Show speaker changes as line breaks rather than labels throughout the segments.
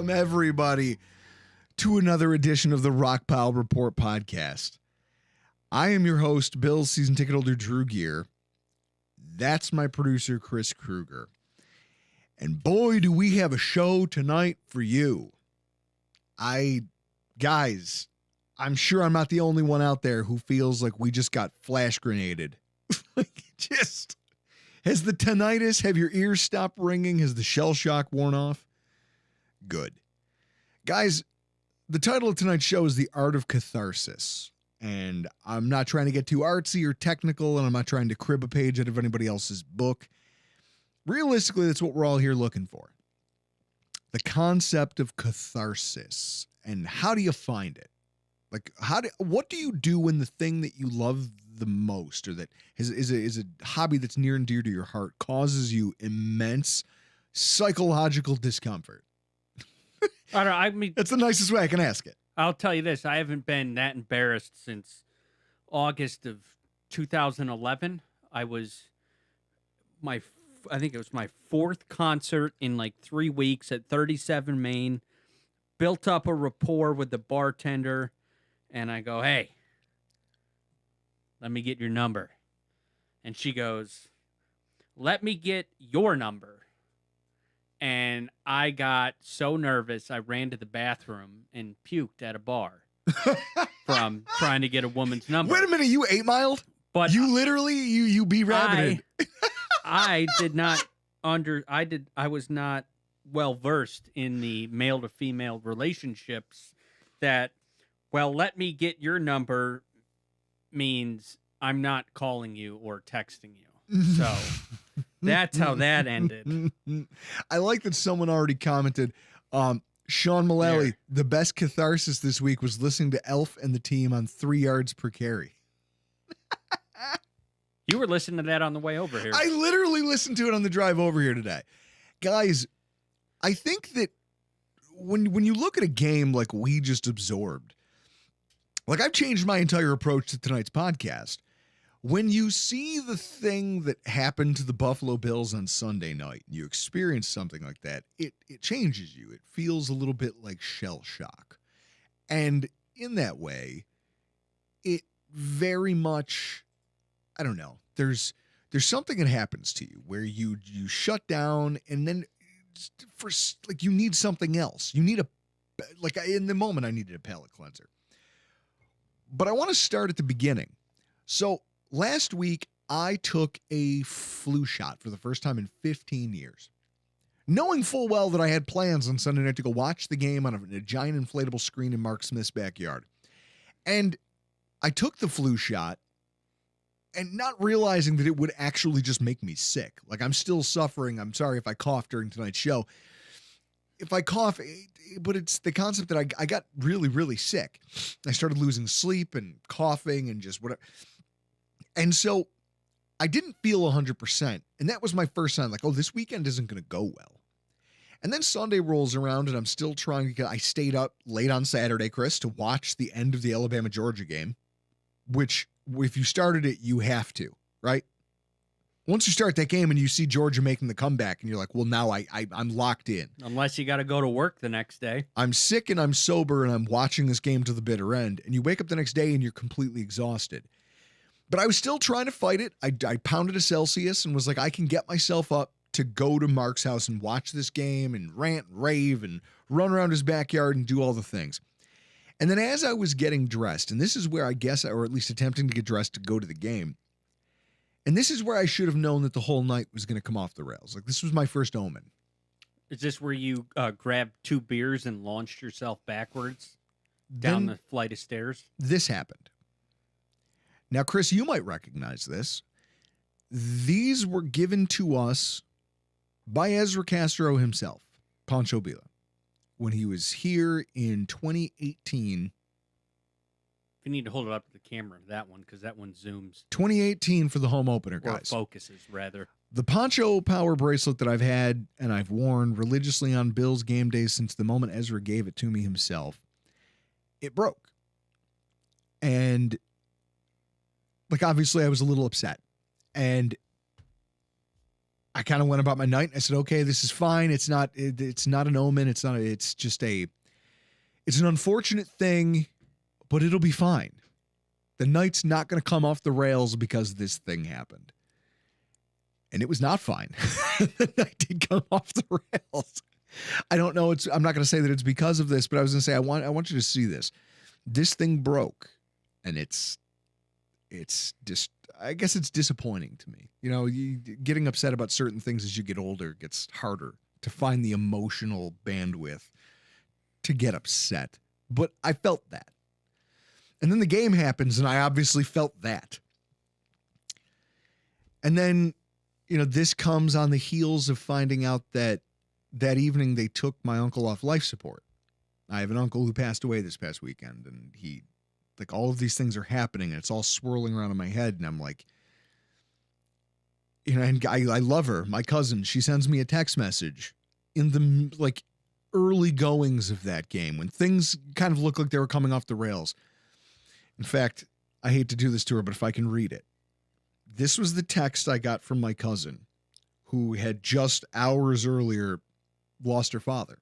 Welcome, everybody, to another edition of the Rockpile Report podcast. I am your host, Bill's season ticket holder, Drew Gear. That's my producer, Chris Kruger. And boy, do we have a show tonight for you. Guys, I'm sure I'm not the only one out there who feels like we just got flash grenaded. Has the tinnitus, have your ears stopped ringing? Has the shell shock worn off? Good. Guys, the title of tonight's show is The Art of Catharsis. And I'm not trying to get too artsy or technical, and I'm not trying to crib a page out of anybody else's book. Realistically, that's what we're all here looking for. The concept of catharsis. And how do you find it? Like, what do you do when the thing that you love the most, or that is a hobby that's near and dear to your heart, causes you immense psychological discomfort?
I mean,
that's the nicest way I can ask it.
I'll tell you this. I haven't been that embarrassed since August of 2011. I think it was my fourth concert in like 3 weeks at 37 Main. Built up a rapport with the bartender, and I go, "Hey, let me get your number." And she goes, "Let me get your number." And I got so nervous, I ran to the bathroom and puked at a bar from trying to get a woman's number.
Wait a minute, you 8 Miled?
But
you literally, you be rabbited.
I was not well versed in the male to female relationships that, well, let me get your number means I'm not calling you or texting you. So that's how that ended.
I like that someone already commented, Sean Mullally, the best catharsis this week was listening to Elf and the team on 3 yards per carry.
You were listening to that on the way over here.
I literally listened to it on the drive over here today. Guys, I think that when you look at a game like we just absorbed, like I've changed my entire approach to tonight's podcast. When you see the thing that happened to the Buffalo Bills on Sunday night, you experience something like that, it changes you. It feels a little bit like shell shock. And in that way, it very much, I don't know, there's something that happens to you where you shut down, and then you need something else. You need in the moment I needed a palate cleanser. But I want to start at the beginning. So last week, I took a flu shot for the first time in 15 years. Knowing full well that I had plans on Sunday night to go watch the game on a giant inflatable screen in Mark Smith's backyard. And I took the flu shot and not realizing that it would actually just make me sick. Like, I'm still suffering. I'm sorry if I cough during tonight's show. If I cough, but it's the concept that I got really, really sick. I started losing sleep and coughing and just whatever. And so I didn't feel 100%. And that was my first sign, like, oh, this weekend isn't going to go well. And then Sunday rolls around and I'm still I stayed up late on Saturday, Chris, to watch the end of the Alabama-Georgia game, which if you started it, you have to, right? Once you start that game and you see Georgia making the comeback and you're like, well, now I'm locked in.
Unless you got to go to work the next day.
I'm sick and I'm sober and I'm watching this game to the bitter end. And you wake up the next day and you're completely exhausted. But I was still trying to fight it. I pounded a Celsius and was like, I can get myself up to go to Mark's house and watch this game and rant and rave and run around his backyard and do all the things. And then as I was getting dressed, and this is where I guess, or at least attempting to get dressed to go to the game, and this is where I should have known that the whole night was going to come off the rails. Like, this was my first omen.
Is this where you grabbed 2 beers and launched yourself backwards down the flight of stairs?
This happened. Now, Chris, you might recognize this. These were given to us by Ezra Castro himself, Pancho Villa, when he was here in 2018.
You need to hold it up to the camera, that one, because that one zooms.
2018 for the home opener, guys.
Or focuses, rather.
The Pancho Power bracelet that I've had and I've worn religiously on Bills game days since the moment Ezra gave it to me himself, it broke. And, like, obviously I was a little upset. And I kind of went about my night. I said, okay, this is fine. It's not an omen. It's an unfortunate thing, but it'll be fine. The night's not going to come off the rails because this thing happened. And it was not fine. The night did come off the rails. I don't know. I'm not going to say that it's because of this, but I was going to say, I want you to see this. This thing broke, and it's just, I guess it's disappointing to me. You know, getting upset about certain things as you get older gets harder to find the emotional bandwidth to get upset. But I felt that. And then the game happens, and I obviously felt that. And then, you know, this comes on the heels of finding out that evening they took my uncle off life support. I have an uncle who passed away this past weekend, and he, like, all of these things are happening, and it's all swirling around in my head, and I'm like, you know, and I love her, my cousin. She sends me a text message in the, like, early goings of that game when things kind of looked like they were coming off the rails. In fact, I hate to do this to her, but if I can read it. This was the text I got from my cousin, who had just hours earlier lost her father.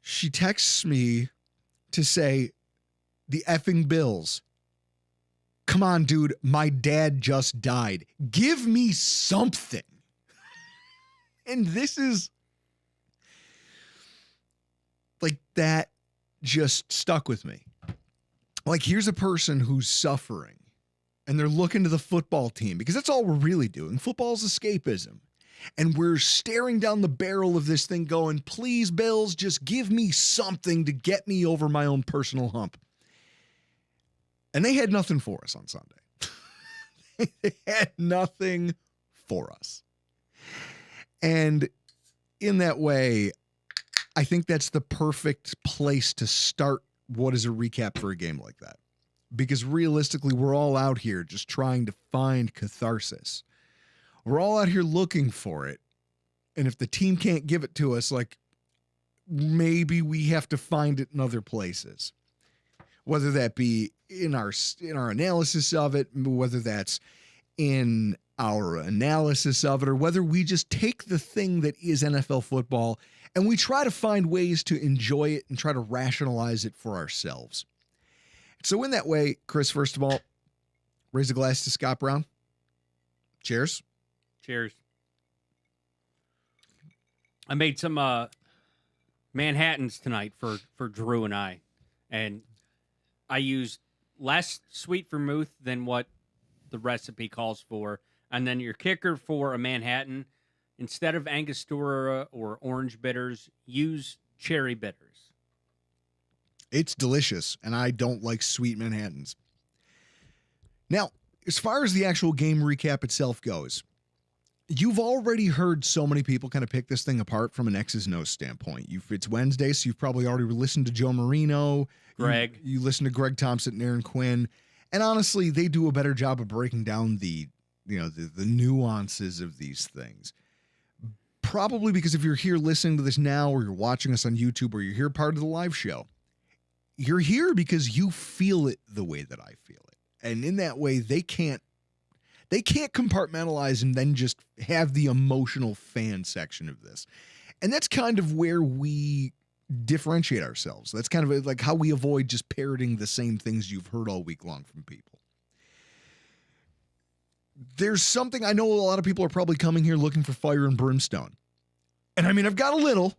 She texts me to say, the effing Bills. Come on, dude. My dad just died. Give me something. And this is like, that just stuck with me. Like, here's a person who's suffering and they're looking to the football team because that's all we're really doing. Football's escapism. And we're staring down the barrel of this thing going, please, Bills, just give me something to get me over my own personal hump. And they had nothing for us on Sunday. They had nothing for us. And in that way, I think that's the perfect place to start what is a recap for a game like that. Because realistically, we're all out here just trying to find catharsis. We're all out here looking for it. And if the team can't give it to us, like, maybe we have to find it in other places. Whether that be in our analysis of it, whether that's in our analysis of it, or whether we just take the thing that is NFL football and we try to find ways to enjoy it and try to rationalize it for ourselves. So in that way, Chris, first of all, raise a glass to Scott Brown. Cheers.
Cheers. I made some Manhattans tonight for Drew and I. And I used less sweet vermouth than what the recipe calls for. And then your kicker for a Manhattan, instead of Angostura or orange bitters, use cherry bitters.
It's delicious, and I don't like sweet Manhattans. Now, as far as the actual game recap itself goes, you've already heard so many people kind of pick this thing apart from an X's and O's standpoint. It's Wednesday, so you've probably already listened to Joe Marino.
Greg.
You listen to Greg Thompson and Aaron Quinn. And honestly, they do a better job of breaking down the nuances of these things. Probably because if you're here listening to this now, or you're watching us on YouTube, or you're here part of the live show, you're here because you feel it the way that I feel it. And in that way, they can't compartmentalize and then just have the emotional fan section of this. And that's kind of where we differentiate ourselves. That's kind of like how we avoid just parroting the same things you've heard all week long from people. There's something, I know a lot of people are probably coming here looking for fire and brimstone. And I mean, I've got a little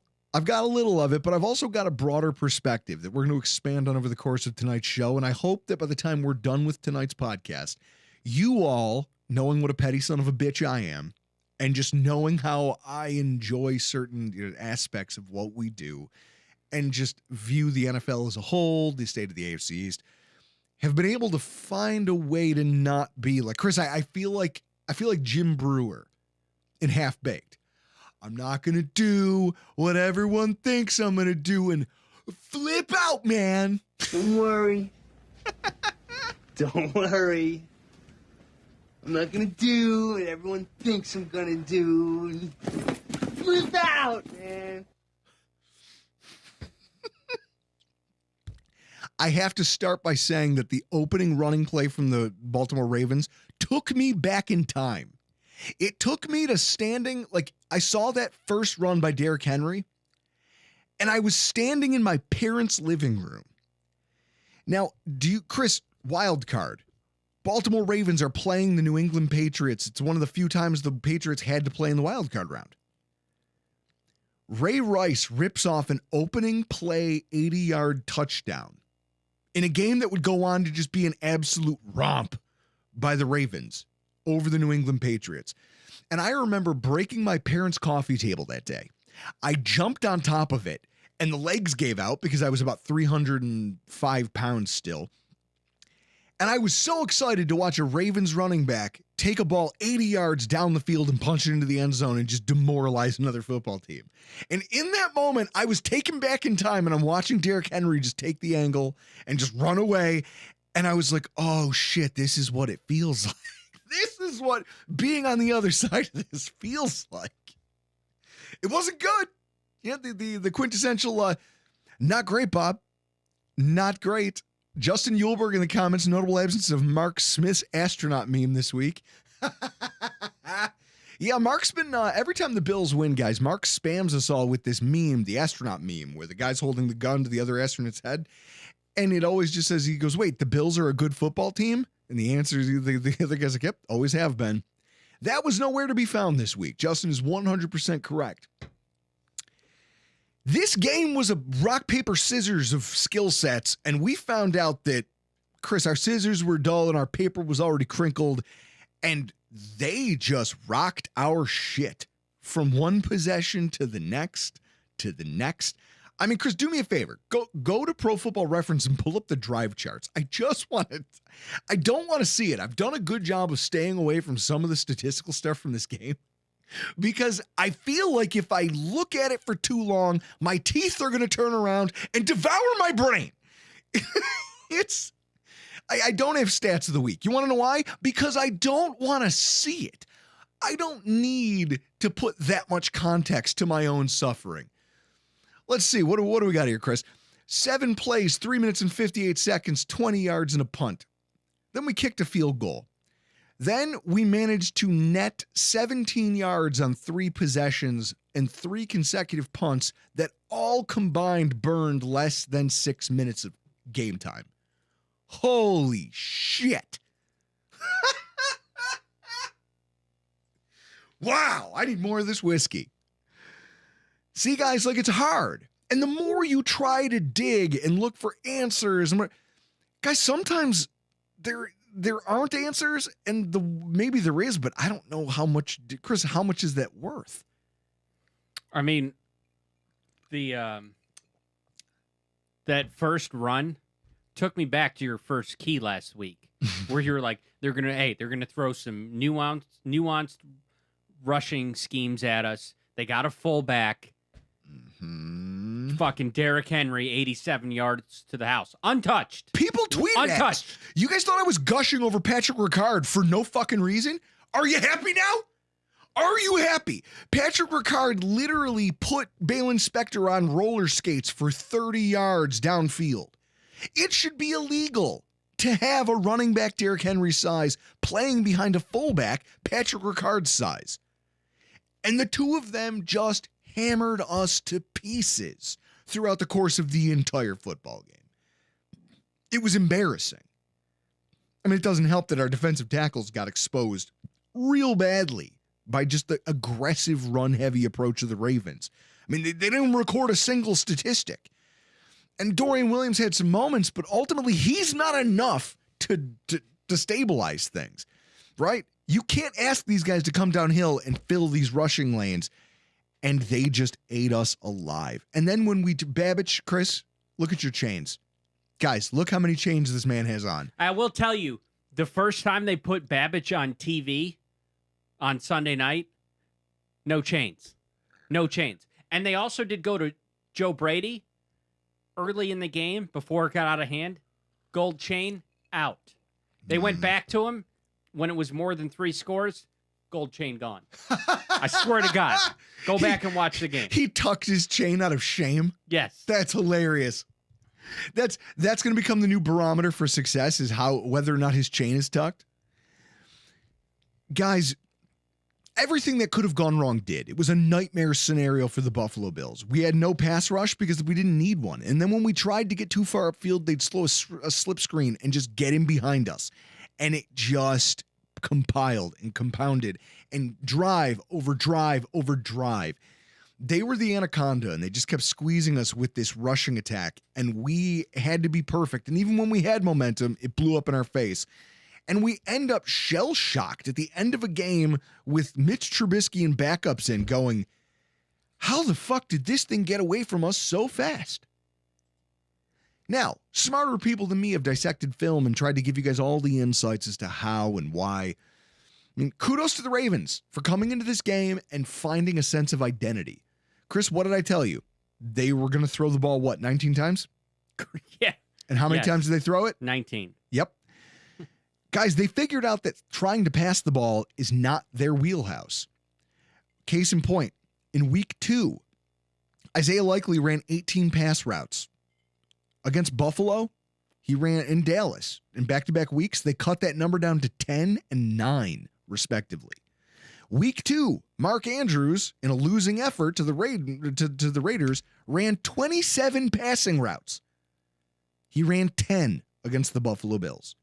of it, but I've also got a broader perspective that we're going to expand on over the course of tonight's show. And I hope that by the time we're done with tonight's podcast, you all, knowing what a petty son of a bitch I am, and just knowing how I enjoy certain aspects of what we do, and just view the NFL as a whole, the state of the AFC East, have been able to find a way to not be like, Chris, I feel like Jim Brewer in Half Baked. I'm not going to do what everyone thinks I'm going to do and flip out, man.
Don't worry. Don't worry. I'm not going to do what everyone thinks I'm going to do. Flip out, man.
I have to start by saying that the opening running play from the Baltimore Ravens took me back in time. It took me to standing, like I saw that first run by Derrick Henry, and I was standing in my parents' living room. Now, Chris, wild card. Baltimore Ravens are playing the New England Patriots. It's one of the few times the Patriots had to play in the wild card round. Ray Rice rips off an opening play 80-yard touchdown in a game that would go on to just be an absolute romp by the Ravens over the New England Patriots. And I remember breaking my parents' coffee table that day. I jumped on top of it, and the legs gave out because I was about 305 pounds still. And I was so excited to watch a Ravens running back take a ball 80 yards down the field and punch it into the end zone and just demoralize another football team. And in that moment, I was taken back in time, and I'm watching Derrick Henry just take the angle and just run away. And I was like, oh shit, this is what it feels like. This is what being on the other side of this feels like. It wasn't good. Yeah, the quintessential, not great, Bob. Not great. Justin Yulberg in the comments, notable absence of Mark Smith's astronaut meme this week. Yeah, Mark's been, every time the Bills win, guys, Mark spams us all with this meme, the astronaut meme, where the guy's holding the gun to the other astronaut's head. And it always just says, he goes, wait, the Bills are a good football team? And the answer is the other guy's like, yep, always have been. That was nowhere to be found this week. Justin is 100% correct. This game was a rock, paper, scissors of skill sets, and we found out that, Chris, our scissors were dull and our paper was already crinkled, and they just rocked our shit from one possession to the next to the next. I mean, Chris, do me a favor. Go to Pro Football Reference and pull up the drive charts. I don't want to see it. I've done a good job of staying away from some of the statistical stuff from this game, because I feel like if I look at it for too long, my teeth are going to turn around and devour my brain. I don't have stats of the week. You want to know why? Because I don't want to see it. I don't need to put that much context to my own suffering. Let's see. What do we got here, Chris? 7 plays, 3 minutes and 58 seconds, 20 yards and a punt. Then we kicked a field goal. Then we managed to net 17 yards on 3 possessions and 3 consecutive punts that all combined burned less than 6 minutes of game time. Holy shit. Wow, I need more of this whiskey. See, guys, like, it's hard. And the more you try to dig and look for answers, guys, sometimes there aren't answers, and maybe there is, but I don't know how much. Chris, how much is that worth?
I mean, that first run took me back to your first key last week, where you were like, they're gonna throw some nuanced rushing schemes at us. They got a fullback. Mm-hmm. Fucking Derrick Henry, 87 yards to the house. Untouched.
People tweeted
untouched.
You guys thought I was gushing over Patrick Ricard for no fucking reason? Are you happy now? Are you happy? Patrick Ricard literally put Balin Spector on roller skates for 30 yards downfield. It should be illegal to have a running back Derrick Henry size playing behind a fullback Patrick Ricard's size. And the two of them just hammered us to pieces throughout the course of the entire football game. It was embarrassing. I mean, it doesn't help that our defensive tackles got exposed real badly by just the aggressive run-heavy approach of the Ravens. I mean, they didn't record a single statistic. And Dorian Williams had some moments, but ultimately he's not enough to stabilize things, right? You can't ask these guys to come downhill and fill these rushing lanes, and they just ate us alive. And then when Babbage, Chris, look at your chains. Guys, look how many chains this man has on.
I will tell you, the first time they put Babbage on TV on Sunday night, no chains. No chains. And they also did go to Joe Brady early in the game before it got out of hand. Gold chain, out. They went back to him when it was more than 3 scores. Gold chain gone. I swear to God. Go back and watch the game.
He tucked his chain out of shame.
Yes.
That's hilarious. That's going to become the new barometer for success, is whether or not his chain is tucked. guys, everything that could have gone wrong did. It was a nightmare scenario for the Buffalo Bills. We had no pass rush because we didn't need one. And then when we tried to get too far upfield, they'd slow a slip screen and just get in behind us. And it just compiled and compounded and drive over drive over drive. They were the anaconda, and they just kept squeezing us with this rushing attack. And we had to be perfect. And even when we had momentum, it blew up in our face. And we end up shell-shocked at the end of a game with Mitch Trubisky and backups in going, how the fuck did this thing get away from us so fast? Now, smarter people than me have dissected film and tried to give you guys all the insights as to how and why. I mean, kudos to the Ravens for coming into this game and finding a sense of identity. Chris, what did I tell you? They were going to throw the ball, 19 times?
Yeah.
And how many times did they throw it?
19.
Yep. Guys, they figured out that trying to pass the ball is not their wheelhouse. Case in point, in week 2, Isaiah Likely ran 18 pass routes. Against Buffalo, he ran in Dallas. In back-to-back weeks, they cut that number down to 10 and 9, respectively. Week 2, Mark Andrews, in a losing effort to the Raiders, ran 27 passing routes. He ran 10 against the Buffalo Bills.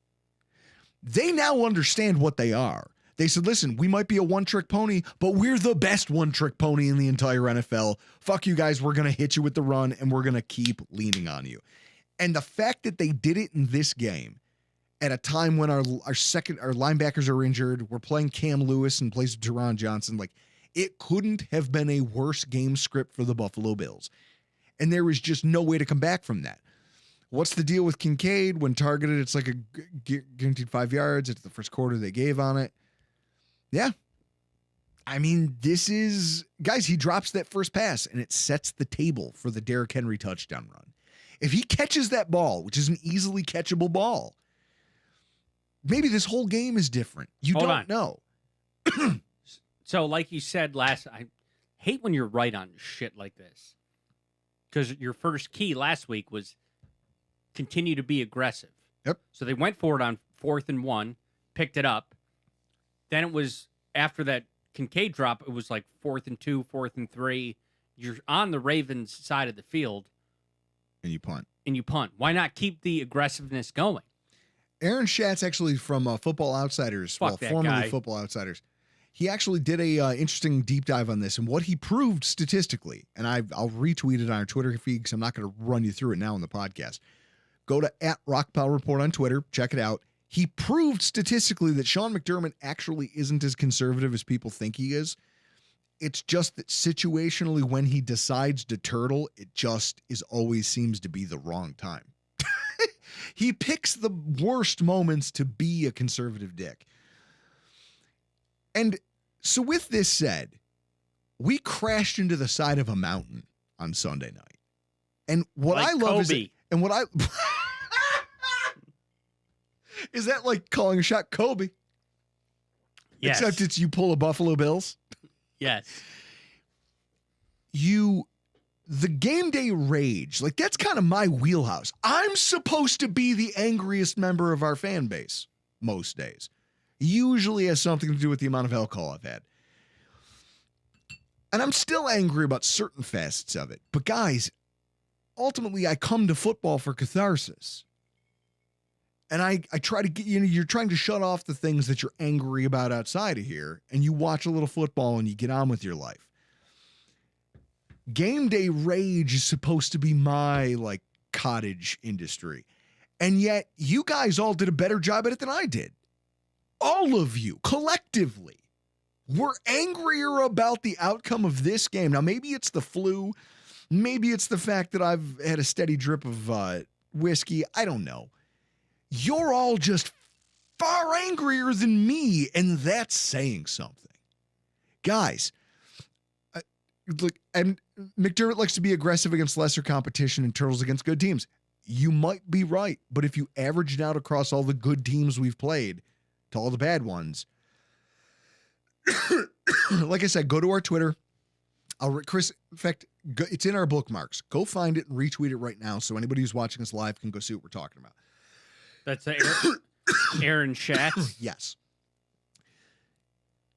They now understand what they are. They said, listen, we might be a one-trick pony, but we're the best one-trick pony in the entire NFL. Fuck you guys, we're going to hit you with the run, and we're going to keep leaning on you. And the fact that they did it in this game at a time when our linebackers are injured, we're playing Cam Lewis in place of Teron Johnson, like, it couldn't have been a worse game script for the Buffalo Bills. And there was just no way to come back from that. What's the deal with Kincaid? When targeted, it's like a guaranteed 5 yards. It's the first quarter they gave on it. Yeah. I mean, this is... Guys, he drops that first pass, and it sets the table for the Derrick Henry touchdown run. If he catches that ball, which is an easily catchable ball, maybe this whole game is different. You don't know.
So, like you said I hate when you're right on shit like this. Because your first key last week was... continue to be aggressive.
Yep.
So they went for it on 4th and 1, picked it up. Then it was after that Kincaid drop, it was like 4th and 2, 4th and 3. You're on the Ravens side of the field.
And you punt.
Why not keep the aggressiveness going?
Aaron Schatz, actually from Football Outsiders, formerly
guy.
Football Outsiders, he actually did a interesting deep dive on this and what he proved statistically. And I'll retweet it on our Twitter feed because I'm not going to run you through it now on the podcast. Go to @Rockpile Report on Twitter. Check it out. He proved statistically that Sean McDermott actually isn't as conservative as people think he is. It's just that situationally when he decides to turtle, it just always seems to be the wrong time. He picks the worst moments to be a conservative dick. And so with this said, we crashed into the side of a mountain on Sunday night. And what
like
I love
Kobe.
is that like calling a shot Kobe?
Yes.
Except it's you pull a Buffalo Bills.
Yes.
The game day rage, like that's kind of my wheelhouse. I'm supposed to be the angriest member of our fan base most days. Usually has something to do with the amount of alcohol I've had. And I'm still angry about certain facets of it. But guys, ultimately I come to football for catharsis. And I try to get, you're trying to shut off the things that you're angry about outside of here, and you watch a little football and you get on with your life. Game day rage is supposed to be my like cottage industry. And yet you guys all did a better job at it than I did. All of you collectively were angrier about the outcome of this game. Now, maybe it's the flu. Maybe it's the fact that I've had a steady drip of whiskey. I don't know. You're all just far angrier than me, and that's saying something. Guys, look, and McDermott likes to be aggressive against lesser competition and turtles against good teams. You might be right, but if you averaged out across all the good teams we've played to all the bad ones, like I said, go to our Twitter. Chris, in fact, it's in our bookmarks. Go find it and retweet it right now so anybody who's watching us live can go see what we're talking about.
That's Aaron Schatz.
Yes.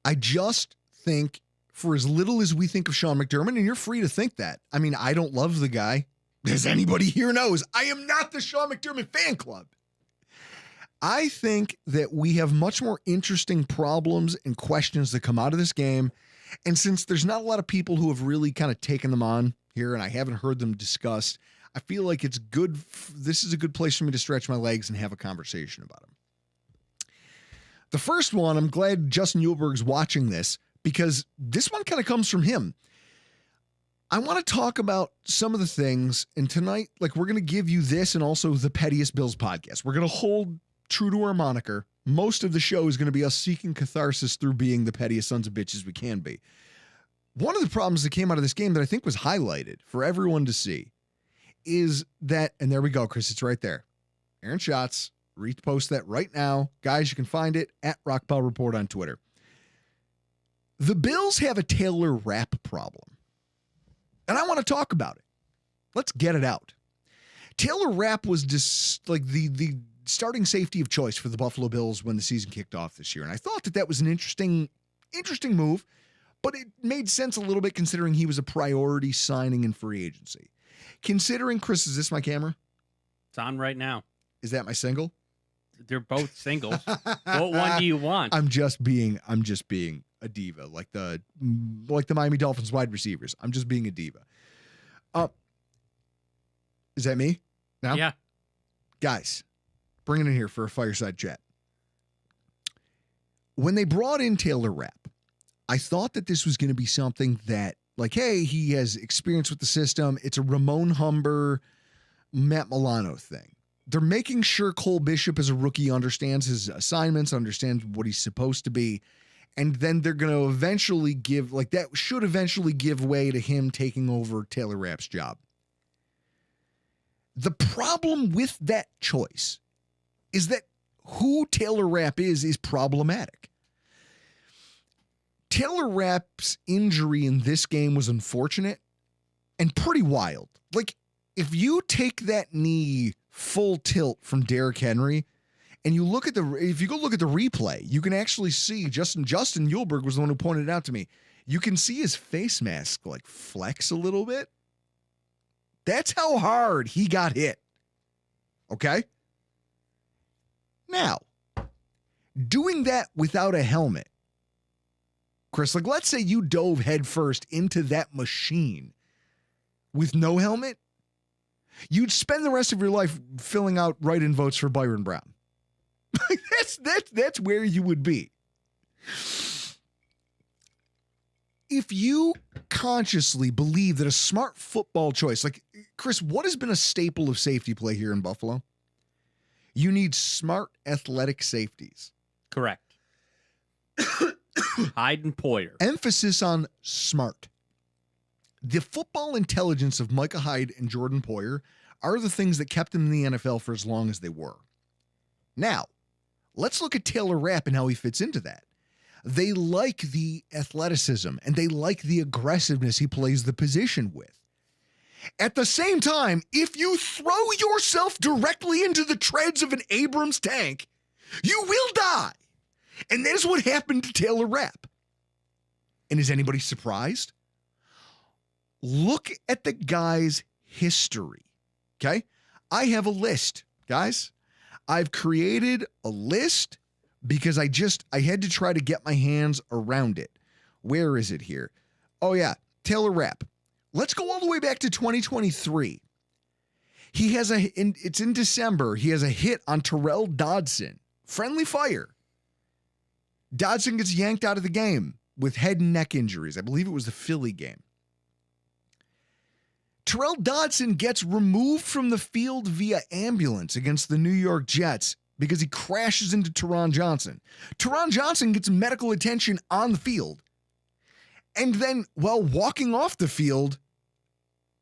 I just think for as little as we think of Sean McDermott, and you're free to think that. I mean, I don't love the guy. As anybody here knows, I am not the Sean McDermott fan club. I think that we have much more interesting problems and questions that come out of this game. And since there's not a lot of people who have really kind of taken them on here, and I haven't heard them discussed, I feel like it's good. This is a good place for me to stretch my legs and have a conversation about them. The first one, I'm glad Justin Uhlberg's watching this because this one kind of comes from him. I want to talk about some of the things, and tonight, like, we're going to give you this and also the Pettiest Bills podcast. We're going to hold true to our moniker. Most of the show is going to be us seeking catharsis through being the pettiest sons of bitches we can be. One of the problems that came out of this game that I think was highlighted for everyone to see is that, and there we go, Chris, it's right there. Aaron Schatz, repost that right now. Guys, you can find it at Rockpile Report on Twitter. The Bills have a Taylor Rapp problem, and I want to talk about it. Let's get it out. Taylor Rapp was just like the starting safety of choice for the Buffalo Bills when the season kicked off this year. And I thought that was an interesting move, but it made sense a little bit considering he was a priority signing in free agency. Considering, Chris, is this my camera?
It's on right now.
Is that my single?
They're both singles. What one do you want?
I'm just being a diva, like the Miami Dolphins wide receivers. I'm just being a diva. Is that me? Now?
Yeah.
Guys, bring it in here for a fireside chat. When they brought in Taylor Rapp, I thought that this was going to be something that, like, hey, he has experience with the system. It's a Ramon Humber, Matt Milano thing. They're making sure Cole Bishop as a rookie understands his assignments, understands what he's supposed to be. And then they're going to eventually give way to him taking over Taylor Rapp's job. The problem with that choice is that who Taylor Rapp is problematic. Taylor Rapp's injury in this game was unfortunate and pretty wild. Like, if you take that knee full tilt from Derrick Henry and you look at if you go look at the replay, you can actually see Justin Uhlberg was the one who pointed it out to me. You can see his face mask like flex a little bit. That's how hard he got hit. Okay? Now, doing that without a helmet, Chris, like, let's say you dove headfirst into that machine with no helmet, you'd spend the rest of your life filling out write-in votes for Byron Brown. That's where you would be. If you consciously believe that a smart football choice, like, Chris, what has been a staple of safety play here in Buffalo? You need smart athletic safeties.
Correct. Hyde and Poyer.
Emphasis on smart. The football intelligence of Micah Hyde and Jordan Poyer are the things that kept them in the NFL for as long as they were. Now, let's look at Taylor Rapp and how he fits into that. They like the athleticism and they like the aggressiveness he plays the position with. At the same time, if you throw yourself directly into the treads of an Abrams tank, you will die. And that is what happened to Taylor Rapp. And is anybody surprised? Look at the guy's history. Okay? I have a list, guys. I've created a list because I had to try to get my hands around it. Where is it here? Oh, yeah. Taylor Rapp. Let's go all the way back to 2023. It's in December. He has a hit on Terrell Dodson. Friendly fire. Dodson gets yanked out of the game with head and neck injuries. I believe it was the Philly game. Terrell Dodson gets removed from the field via ambulance against the New York Jets because he crashes into Teron Johnson. Teron Johnson gets medical attention on the field. And then, while walking off the field,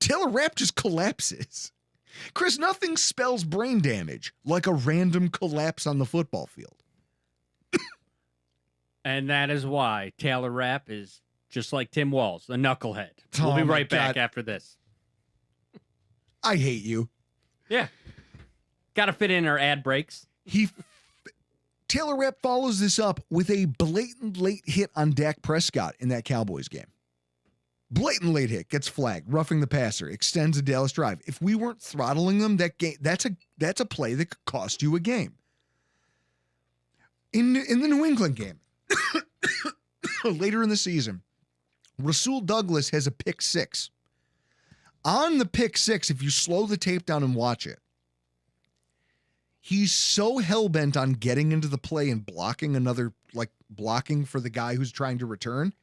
Taylor Rapp just collapses. Chris, nothing spells brain damage like a random collapse on the football field.
And that is why Taylor Rapp is just like Tim Walz, the knucklehead. We'll be
Oh,
right back
God.
after this.
I hate you.
Yeah. Got to fit in our ad breaks.
Taylor Rapp follows this up with a blatant late hit on Dak Prescott in that Cowboys game. Blatant late hit, gets flagged, roughing the passer, extends a Dallas drive. If we weren't throttling them, that's a play that could cost you a game. In the New England game, later in the season, Rasul Douglas has a pick six. On the pick six, if you slow the tape down and watch it, he's so hell-bent on getting into the play and blocking for the guy who's trying to return.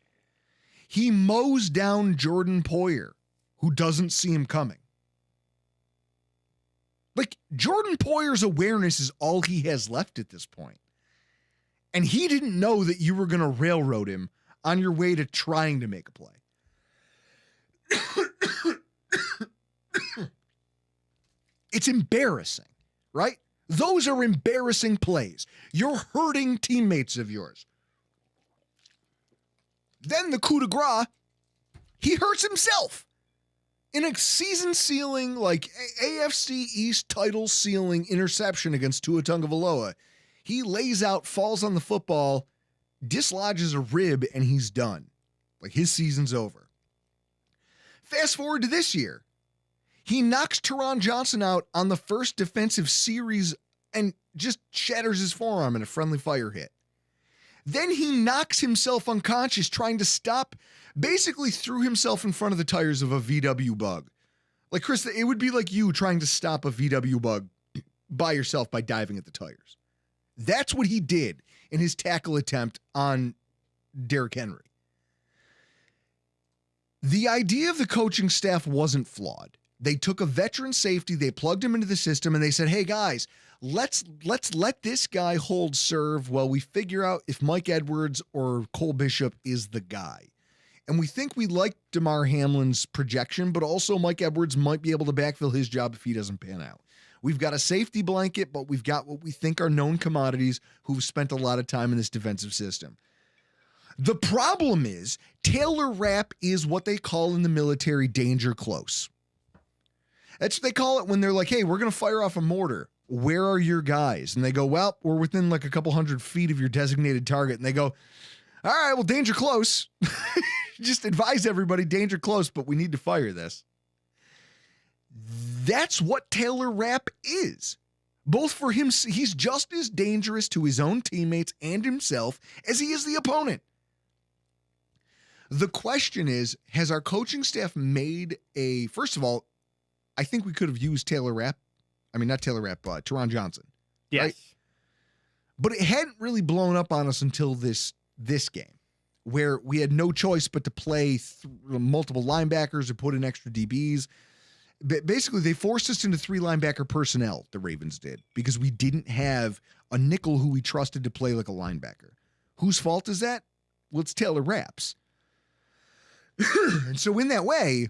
He mows down Jordan Poyer, who doesn't see him coming. Like, Jordan Poyer's awareness is all he has left at this point. And he didn't know that you were going to railroad him on your way to trying to make a play. It's embarrassing, right? Those are embarrassing plays. You're hurting teammates of yours. Then the coup de grace, he hurts himself. In a season-sealing, like AFC East title-sealing interception against Tua Tagovailoa, he lays out, falls on the football, dislodges a rib, and he's done. Like, his season's over. Fast forward to this year. He knocks Teron Johnson out on the first defensive series and just shatters his forearm in a friendly fire hit. Then he knocks himself unconscious trying to stop, basically threw himself in front of the tires of a VW bug. Like, Chris, it would be like you trying to stop a VW bug by yourself by diving at the tires. That's what he did in his tackle attempt on Derrick Henry. The idea of the coaching staff wasn't flawed. They took a veteran safety, they plugged him into the system, and they said, hey, guys, let's let this guy hold serve while we figure out if Mike Edwards or Cole Bishop is the guy. And we think we like Damar Hamlin's projection, but also Mike Edwards might be able to backfill his job if he doesn't pan out. We've got a safety blanket, but we've got what we think are known commodities who've spent a lot of time in this defensive system. The problem is Taylor Rapp is what they call in the military danger close. That's what they call it when they're like, hey, we're going to fire off a mortar. Where are your guys? And they go, well, we're within like a couple hundred feet of your designated target. And they go, all right, well, danger close. Just advise everybody, danger close, but we need to fire this. That's what Taylor Rapp is. Both for him, he's just as dangerous to his own teammates and himself as he is the opponent. The question is, has our coaching staff made first of all, I think we could have used Teron Johnson.
Yes.
Right? But it hadn't really blown up on us until this game, where we had no choice but to play multiple linebackers or put in extra DBs. Basically, they forced us into 3 linebacker personnel, the Ravens did, because we didn't have a nickel who we trusted to play like a linebacker. Whose fault is that? Well, it's Taylor Rapp's. And so in that way,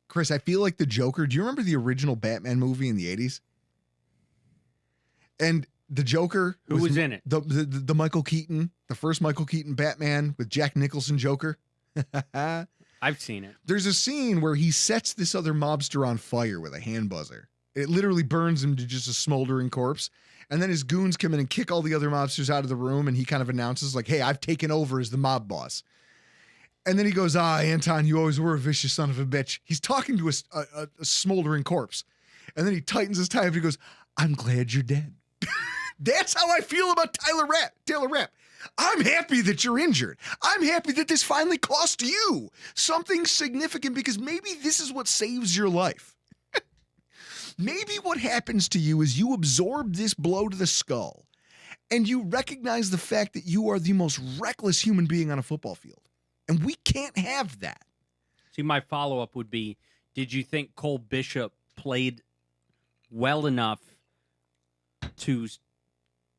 Chris, I feel like the Joker. Do you remember the original Batman movie in the 80s? And the Joker.
Who was in it?
The Michael Keaton, the first Michael Keaton Batman with Jack Nicholson Joker.
I've seen it.
There's a scene where he sets this other mobster on fire with a hand buzzer. It literally burns him to just a smoldering corpse. And then his goons come in and kick all the other mobsters out of the room. And he kind of announces like, hey, I've taken over as the mob boss. And then he goes, Anton, you always were a vicious son of a bitch. He's talking to a smoldering corpse. And then he tightens his tie and he goes, I'm glad you're dead. That's how I feel about Taylor Rapp. I'm happy that you're injured. I'm happy that this finally cost you something significant because maybe this is what saves your life. Maybe what happens to you is you absorb this blow to the skull and you recognize the fact that you are the most reckless human being on a football field. And we can't have that.
See, my follow-up would be, did you think Cole Bishop played well enough to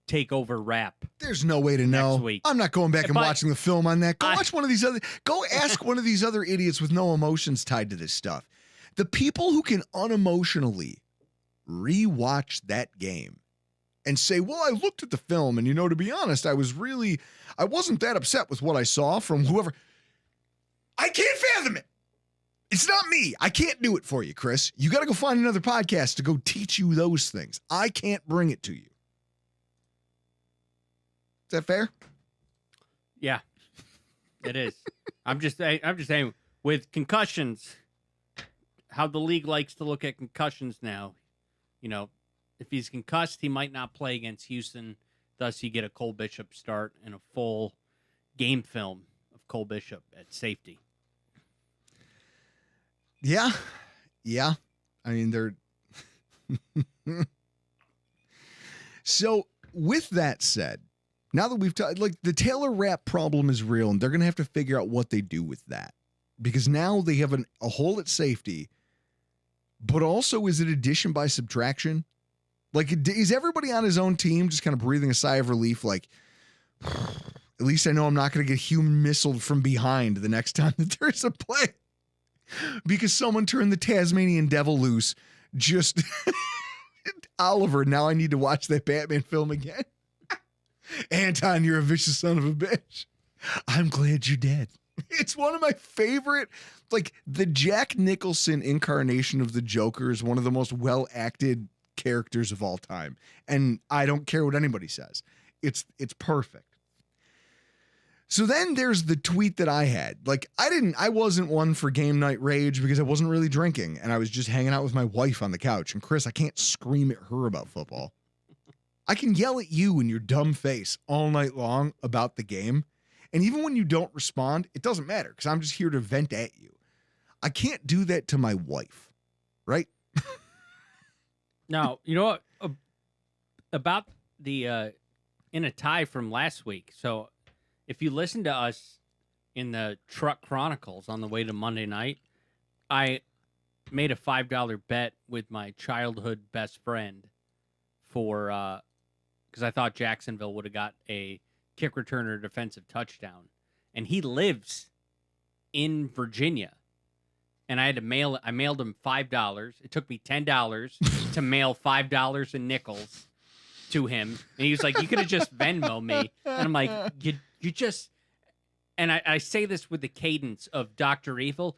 take over Rapp?
There's no way to know.
Week?
I'm not going back and watching the film on that. Go ask one of these other idiots with no emotions tied to this stuff. The people who can unemotionally rewatch that game and say, well, I looked at the film and, to be honest, I wasn't that upset with what I saw from whoever. I can't fathom it. It's not me. I can't do it for you, Chris. You got to go find another podcast to go teach you those things. I can't bring it to you. Is that fair?
Yeah, it is. I'm just saying, with concussions, how the league likes to look at concussions now. You know, if he's concussed, he might not play against Houston. Thus, you get a Cole Bishop start and a full game film of Cole Bishop at safety.
Yeah. I mean, they're... So, with that said, now that we've talked, like, the Taylor Rapp problem is real, and they're going to have to figure out what they do with that. Because now they have a hole at safety, but also, is it addition by subtraction? Like, is everybody on his own team just kind of breathing a sigh of relief, like, at least I know I'm not going to get human missiled from behind the next time that there's a play? Because someone turned the Tasmanian devil loose. Just Oliver, now I need to watch that Batman film again. Anton, you're a vicious son of a bitch. I'm glad you're dead. It's one of my favorite, like, the Jack Nicholson incarnation of the Joker is one of the most well-acted characters of all time. And I don't care what anybody says. It's perfect. So then there's the tweet that I had. Like, I wasn't one for game night rage because I wasn't really drinking and I was just hanging out with my wife on the couch. And Chris, I can't scream at her about football. I can yell at you in your dumb face all night long about the game. And even when you don't respond, it doesn't matter because I'm just here to vent at you. I can't do that to my wife, right?
Now, you know what? About the in a tie from last week. So if you listen to us in the Truck Chronicles on the way to Monday night, I made a $5 bet with my childhood best friend for because I thought Jacksonville would have got a kick return or defensive touchdown. And he lives in Virginia. And I had to mail it. I mailed him $5. It took me $10 to mail $5 in nickels to him. And he was like, you could have just Venmo me. And I'm like, you just, and I say this with the cadence of Dr. Evil.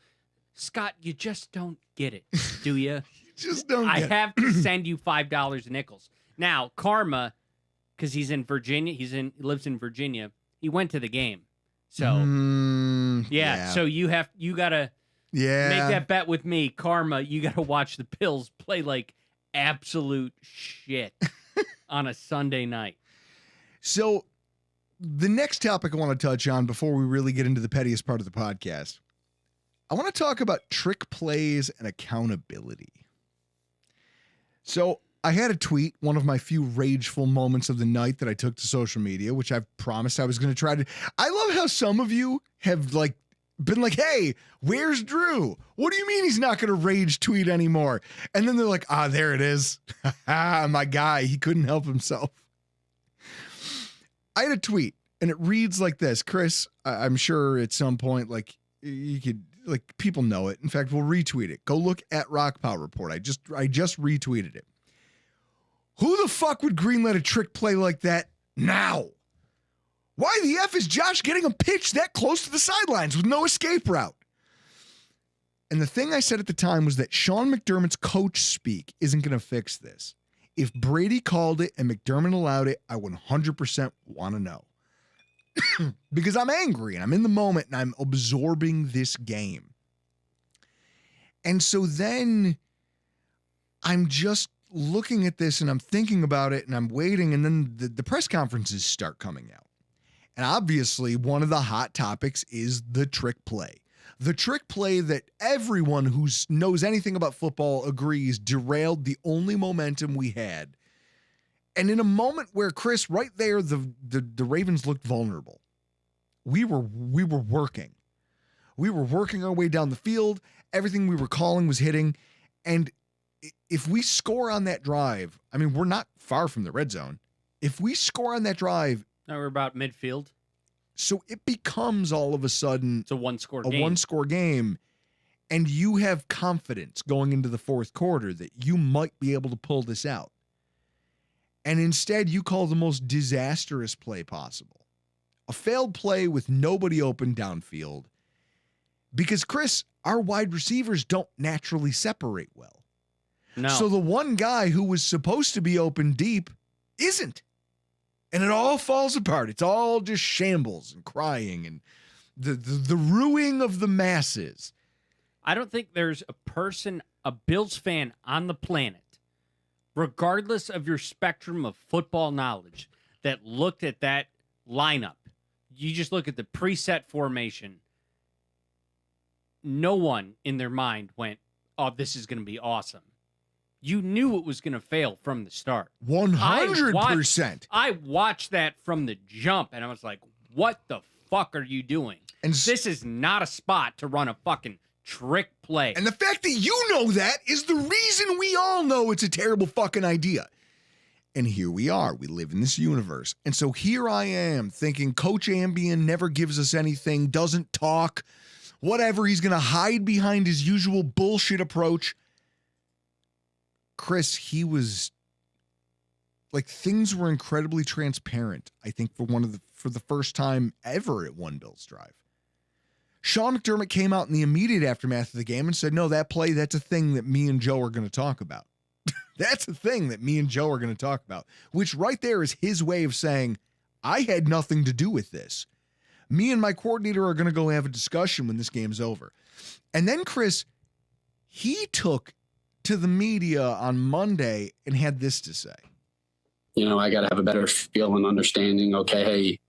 Scott, you just don't get it, do you?
You just don't get it.
I have to send you $5 in nickels. Now, Karma, because he's in Virginia, he lives in Virginia. He went to the game. So, yeah. So you got to make that bet with me. Karma, you got to watch the Bills play like absolute shit on a Sunday night.
So the next topic I want to touch on before we really get into the pettiest part of the podcast, I want to talk about trick plays and accountability. So I had a tweet, one of my few rageful moments of the night that I took to social media, which I've promised I was going to try to. I love how some of you have been like, hey, where's Drew? What do you mean he's not going to rage tweet anymore? And then they're like, there it is. My guy, he couldn't help himself. I had a tweet and it reads like this. Chris, I'm sure at some point, like, you could, like, people know it. In fact, we'll retweet it. Go look at Rockpile Report. I just retweeted it. Who the fuck would greenlight a trick play like that now? Why the F is Josh getting a pitch that close to the sidelines with no escape route? And the thing I said at the time was that Sean McDermott's coach speak isn't going to fix this. If Brady called it and McDermott allowed it, I 100% want to know. Because I'm angry and I'm in the moment and I'm absorbing this game. And so then I'm just looking at this and I'm thinking about it and I'm waiting, and then the press conferences start coming out. And obviously one of the hot topics is the trick play. The trick play that everyone who knows anything about football agrees derailed the only momentum we had. And in a moment where, Chris, right there, the Ravens looked vulnerable. We were working. We were working our way down the field. Everything we were calling was hitting. And if we score on that drive, I mean, we're not far from the red zone. If we score on that drive.
Now we're about midfield.
So it becomes all of a sudden
it's a one-score
game. And you have confidence going into the fourth quarter that you might be able to pull this out. And instead, you call the most disastrous play possible. A failed play with nobody open downfield. Because, Chris, our wide receivers don't naturally separate well.
No.
So the one guy who was supposed to be open deep isn't. And it all falls apart. It's all just shambles and crying and the ruining of the masses.
I don't think there's a Bills fan on the planet, regardless of your spectrum of football knowledge, that looked at that lineup. You just look at the preset formation. No one in their mind went, oh, this is going to be awesome. You knew it was going to fail from the start.
100%.
I watched that from the jump, and I was like, what the fuck are you doing?
And
this is not a spot to run a fucking trick play.
And the fact that you know that is the reason we all know it's a terrible fucking idea. And here we are. We live in this universe. And so here I am thinking Coach Ambien never gives us anything, doesn't talk, whatever. He's going to hide behind his usual bullshit approach. Chris, he was like, things were incredibly transparent, I think, for the first time ever at One Bills Drive. Sean McDermott came out in the immediate aftermath of the game and said, no, that play, that's a thing that me and Joe are going to talk about. That's a thing that me and Joe are going to talk about, which right there is his way of saying, I had nothing to do with this. Me and my coordinator are going to go have a discussion when this game's over. And then, Chris, he took to the media on Monday and had this to say.
I got to have a better feel and understanding. Okay, hey,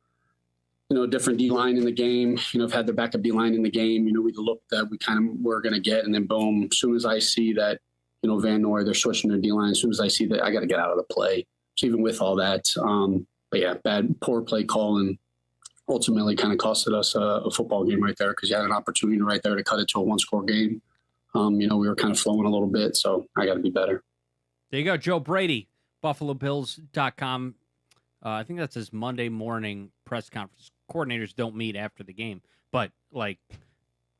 different D-line in the game. I've had the backup D-line in the game. We looked that we kind of were going to get. And then, boom, as soon as I see that, Van Noy, they're switching their D-line. As soon as I see that, I got to get out of the play. So even with all that, but yeah, poor play call and ultimately kind of costed us a football game right there because you had an opportunity right there to cut it to a one-score game. We were kind of flowing a little bit, so I got to be better.
There you go, Joe Brady, BuffaloBills.com. I think that's his Monday morning press conference. Coordinators don't meet after the game, but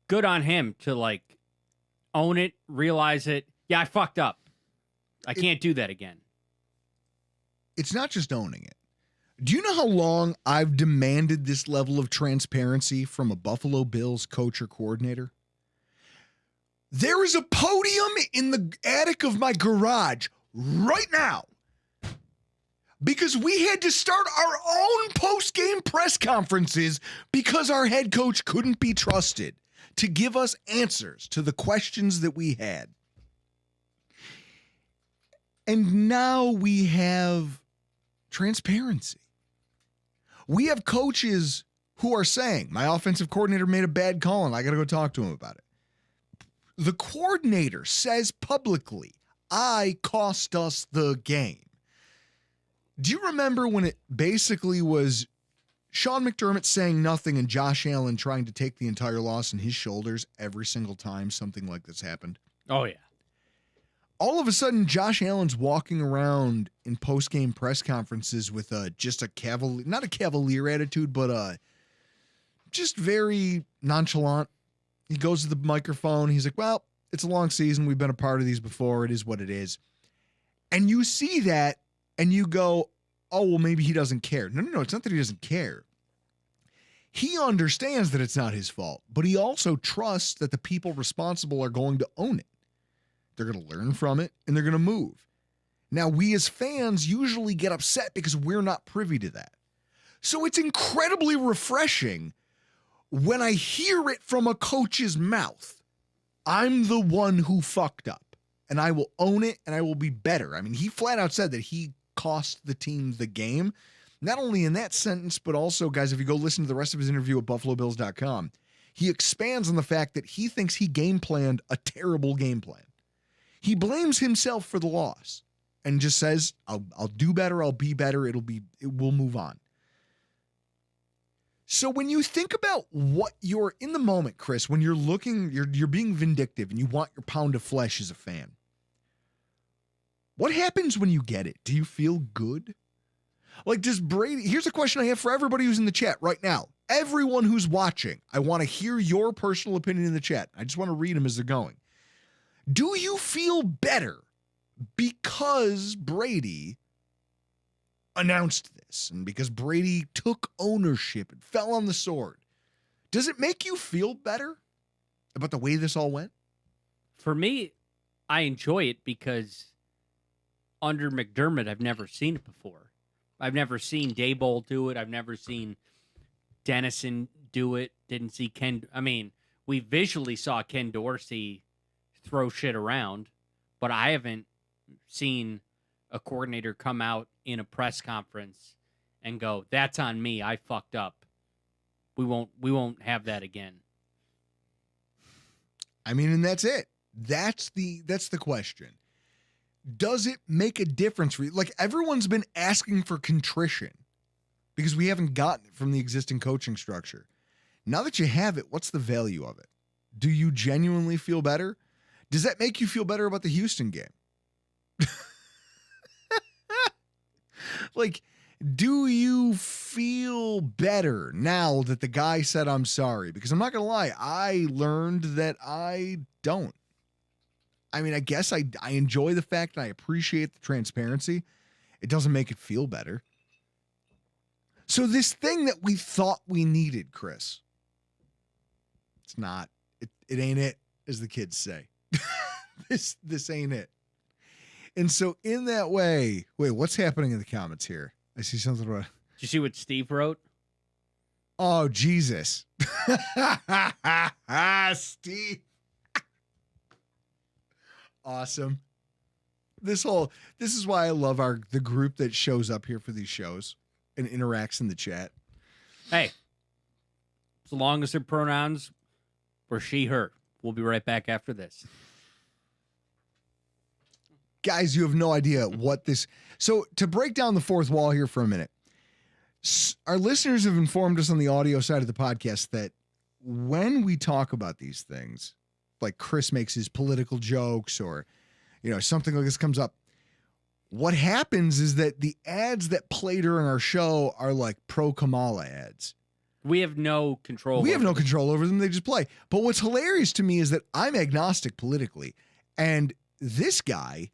good on him to own it, realize it. Yeah, I fucked up. I can't do that again.
It's not just owning it. Do you know how long I've demanded this level of transparency from a Buffalo Bills coach or coordinator? There is a podium in the attic of my garage right now because we had to start our own post-game press conferences because our head coach couldn't be trusted to give us answers to the questions that we had. And now we have transparency. We have coaches who are saying, my offensive coordinator made a bad call and I got to go talk to him about it. The coordinator says publicly, I cost us the game. Do you remember when it basically was Sean McDermott saying nothing and Josh Allen trying to take the entire loss on his shoulders every single time something like this happened?
Oh, yeah.
All of a sudden, Josh Allen's walking around in post-game press conferences with just a cavalier, not a cavalier attitude, but just very nonchalant. He goes to the microphone. He's like, well, it's a long season. We've been a part of these before. It is what it is. And you see that and you go, oh, well, maybe he doesn't care. No. It's not that he doesn't care. He understands that it's not his fault, but he also trusts that the people responsible are going to own it. They're going to learn from it, and they're going to move. Now, we as fans usually get upset because we're not privy to that. So it's incredibly refreshing when I hear it from a coach's mouth. I'm the one who fucked up, and I will own it, and I will be better. I mean, he flat out said that he cost the team the game. Not only in that sentence, but also, guys, if you go listen to the rest of his interview at BuffaloBills.com, he expands on the fact that he thinks he game planned a terrible game plan. He blames himself for the loss and just says, I'll do better. I'll be better. It will move on. So when you think about what you're in the moment, Chris, when you're looking, you're being vindictive and you want your pound of flesh as a fan. What happens when you get it? Do you feel good? Does Brady, here's a question I have for everybody who's in the chat right now. Everyone who's watching, I want to hear your personal opinion in the chat. I just want to read them as they're going. Do you feel better because Brady announced this and because Brady took ownership and fell on the sword? Does it make you feel better? about the way this all went?
For me, I enjoy it because under McDermott, I've never seen it before. I've never seen Daboll do it. I've never seen Dennison do it. Didn't see Ken. I mean, we visually saw Ken Dorsey throw shit around, but I haven't seen a coordinator come out in a press conference and go, "That's on me. I fucked up. We won't have that again."
I mean, and that's it. That's the question. Does it make a difference for you? Like, everyone's been asking for contrition because we haven't gotten it from the existing coaching structure. Now that you have it, what's the value of it? Do you genuinely feel better? Does that make you feel better about the Houston game? Like, do you feel better now that the guy said, "I'm sorry"? Because I'm not going to lie, I learned that I don't. I mean, I guess I enjoy the fact and I appreciate the transparency. It doesn't make it feel better. So this thing that we thought we needed, Chris, it's not. It ain't it, as the kids say. This ain't it. And so in that way, wait, what's happening in the comments here? I see something about.
Did you see what Steve wrote?
Oh, Jesus. Steve. Awesome. This is why I love the group that shows up here for these shows and interacts in the chat.
Hey, as long as their pronouns were she, her. We'll be right back after this.
Guys, you have no idea what this. So to break down the fourth wall here for a minute, our listeners have informed us on the audio side of the podcast that when we talk about these things, like Chris makes his political jokes or, something like this comes up, what happens is that the ads that play during our show are like pro-Kamala ads.
We have no control.
We have no control over them. They just play. But what's hilarious to me is that I'm agnostic politically. And this guy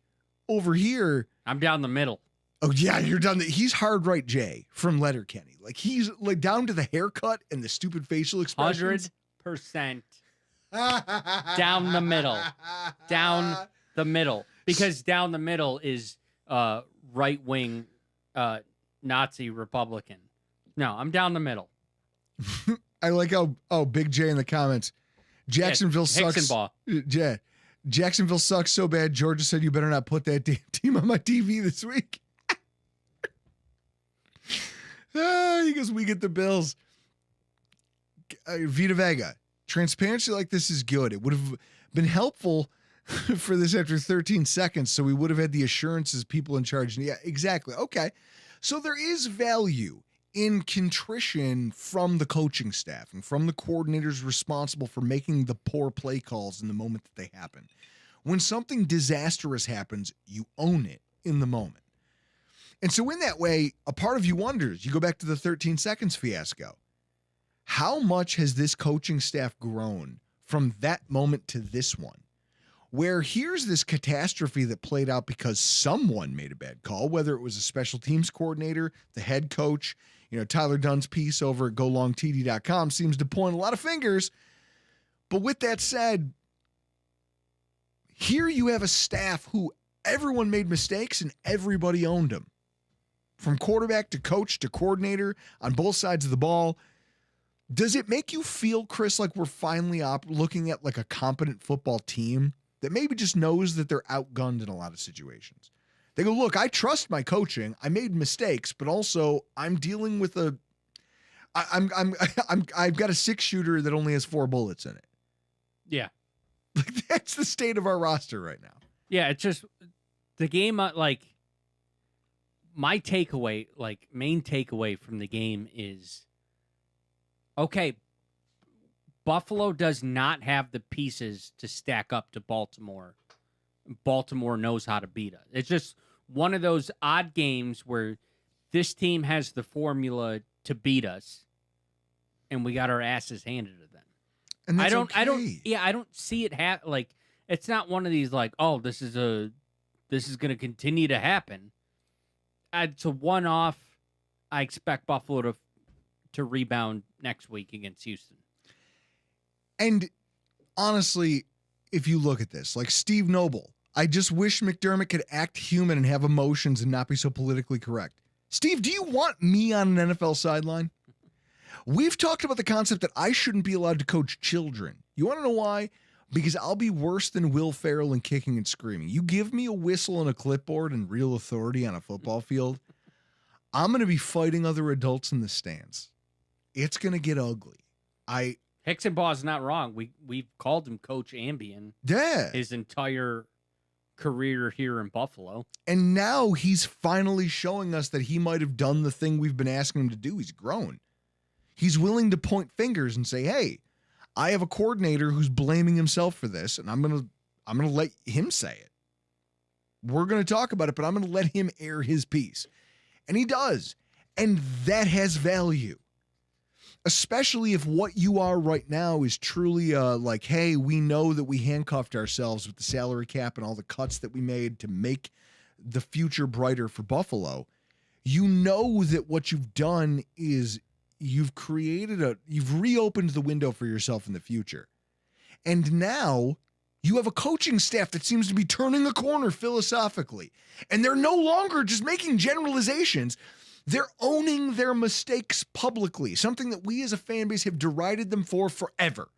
over here.
I'm down the middle.
Oh, yeah, you're done. He's hard right Jay from Letterkenny. Like, he's like down to the haircut and the stupid facial expressions.
100% down the middle. Down the middle. Because down the middle is right-wing Nazi Republican. No, I'm down the middle.
I like how Big J in the comments. Jacksonville sucks. Yeah. Jacksonville sucks so bad. Georgia said you better not put that damn team on my TV this week. He goes, we get the Bills. Vita Vega. Transparency like this is good. It would have been helpful for this after 13 seconds, so we would have had the assurances people in charge. Yeah, exactly. Okay. So there is value in contrition from the coaching staff and from the coordinators responsible for making the poor play calls in the moment that they happen. When something disastrous happens, you own it in the moment. And so in that way, a part of you wonders, you go back to the 13 seconds fiasco. How much has this coaching staff grown from that moment to this one? Where here's this catastrophe that played out because someone made a bad call, whether it was a special teams coordinator, the head coach. Tyler Dunn's piece over at golongtd.com seems to point a lot of fingers. But with that said, here you have a staff who everyone made mistakes and everybody owned them. From quarterback to coach to coordinator on both sides of the ball. Does it make you feel, Chris, like we're finally looking at like a competent football team that maybe just knows that they're outgunned in a lot of situations? They go, look, I trust my coaching. I made mistakes, but also I'm dealing with I've got a 6-shooter that only has 4 bullets in it.
Yeah.
Like, that's the state of our roster right now.
Yeah, it's just the game, like, my takeaway, like, main takeaway from the game is, okay, Buffalo does not have the pieces to stack up to Baltimore. Baltimore knows how to beat us. It's just one of those odd games where this team has the formula to beat us, and we got our asses handed to them.
And that's
I don't see it like, it's not one of these like, oh, this is going to continue to happen. It's a one-off. I expect Buffalo to rebound next week against Houston.
And honestly, if you look at this, like Steve Noble, I just wish McDermott could act human and have emotions and not be so politically correct. Steve, do you want me on an NFL sideline? We've talked about the concept that I shouldn't be allowed to coach children. You want to know why? Because I'll be worse than Will Ferrell in kicking and screaming. You give me a whistle and a clipboard and real authority on a football field, I'm going to be fighting other adults in the stands. It's going to get ugly.
Hickenbaugh's not wrong. We've called him Coach Ambien.
Yeah.
His entire career here in Buffalo.
And now he's finally showing us that he might have done the thing we've been asking him to do. He's grown. He's willing to point fingers and say, hey, I have a coordinator who's blaming himself for this, and I'm gonna let him say it. We're gonna talk about it, but I'm gonna let him air his piece. And he does. And that has value. Especially if what you are right now is truly like, hey, we know that we handcuffed ourselves with the salary cap and all the cuts that we made to make the future brighter for Buffalo. You know that what you've done is you've reopened the window for yourself in the future. And now you have a coaching staff that seems to be turning a corner philosophically. And they're no longer just making generalizations. They're owning their mistakes publicly, something that we as a fan base have derided them for forever.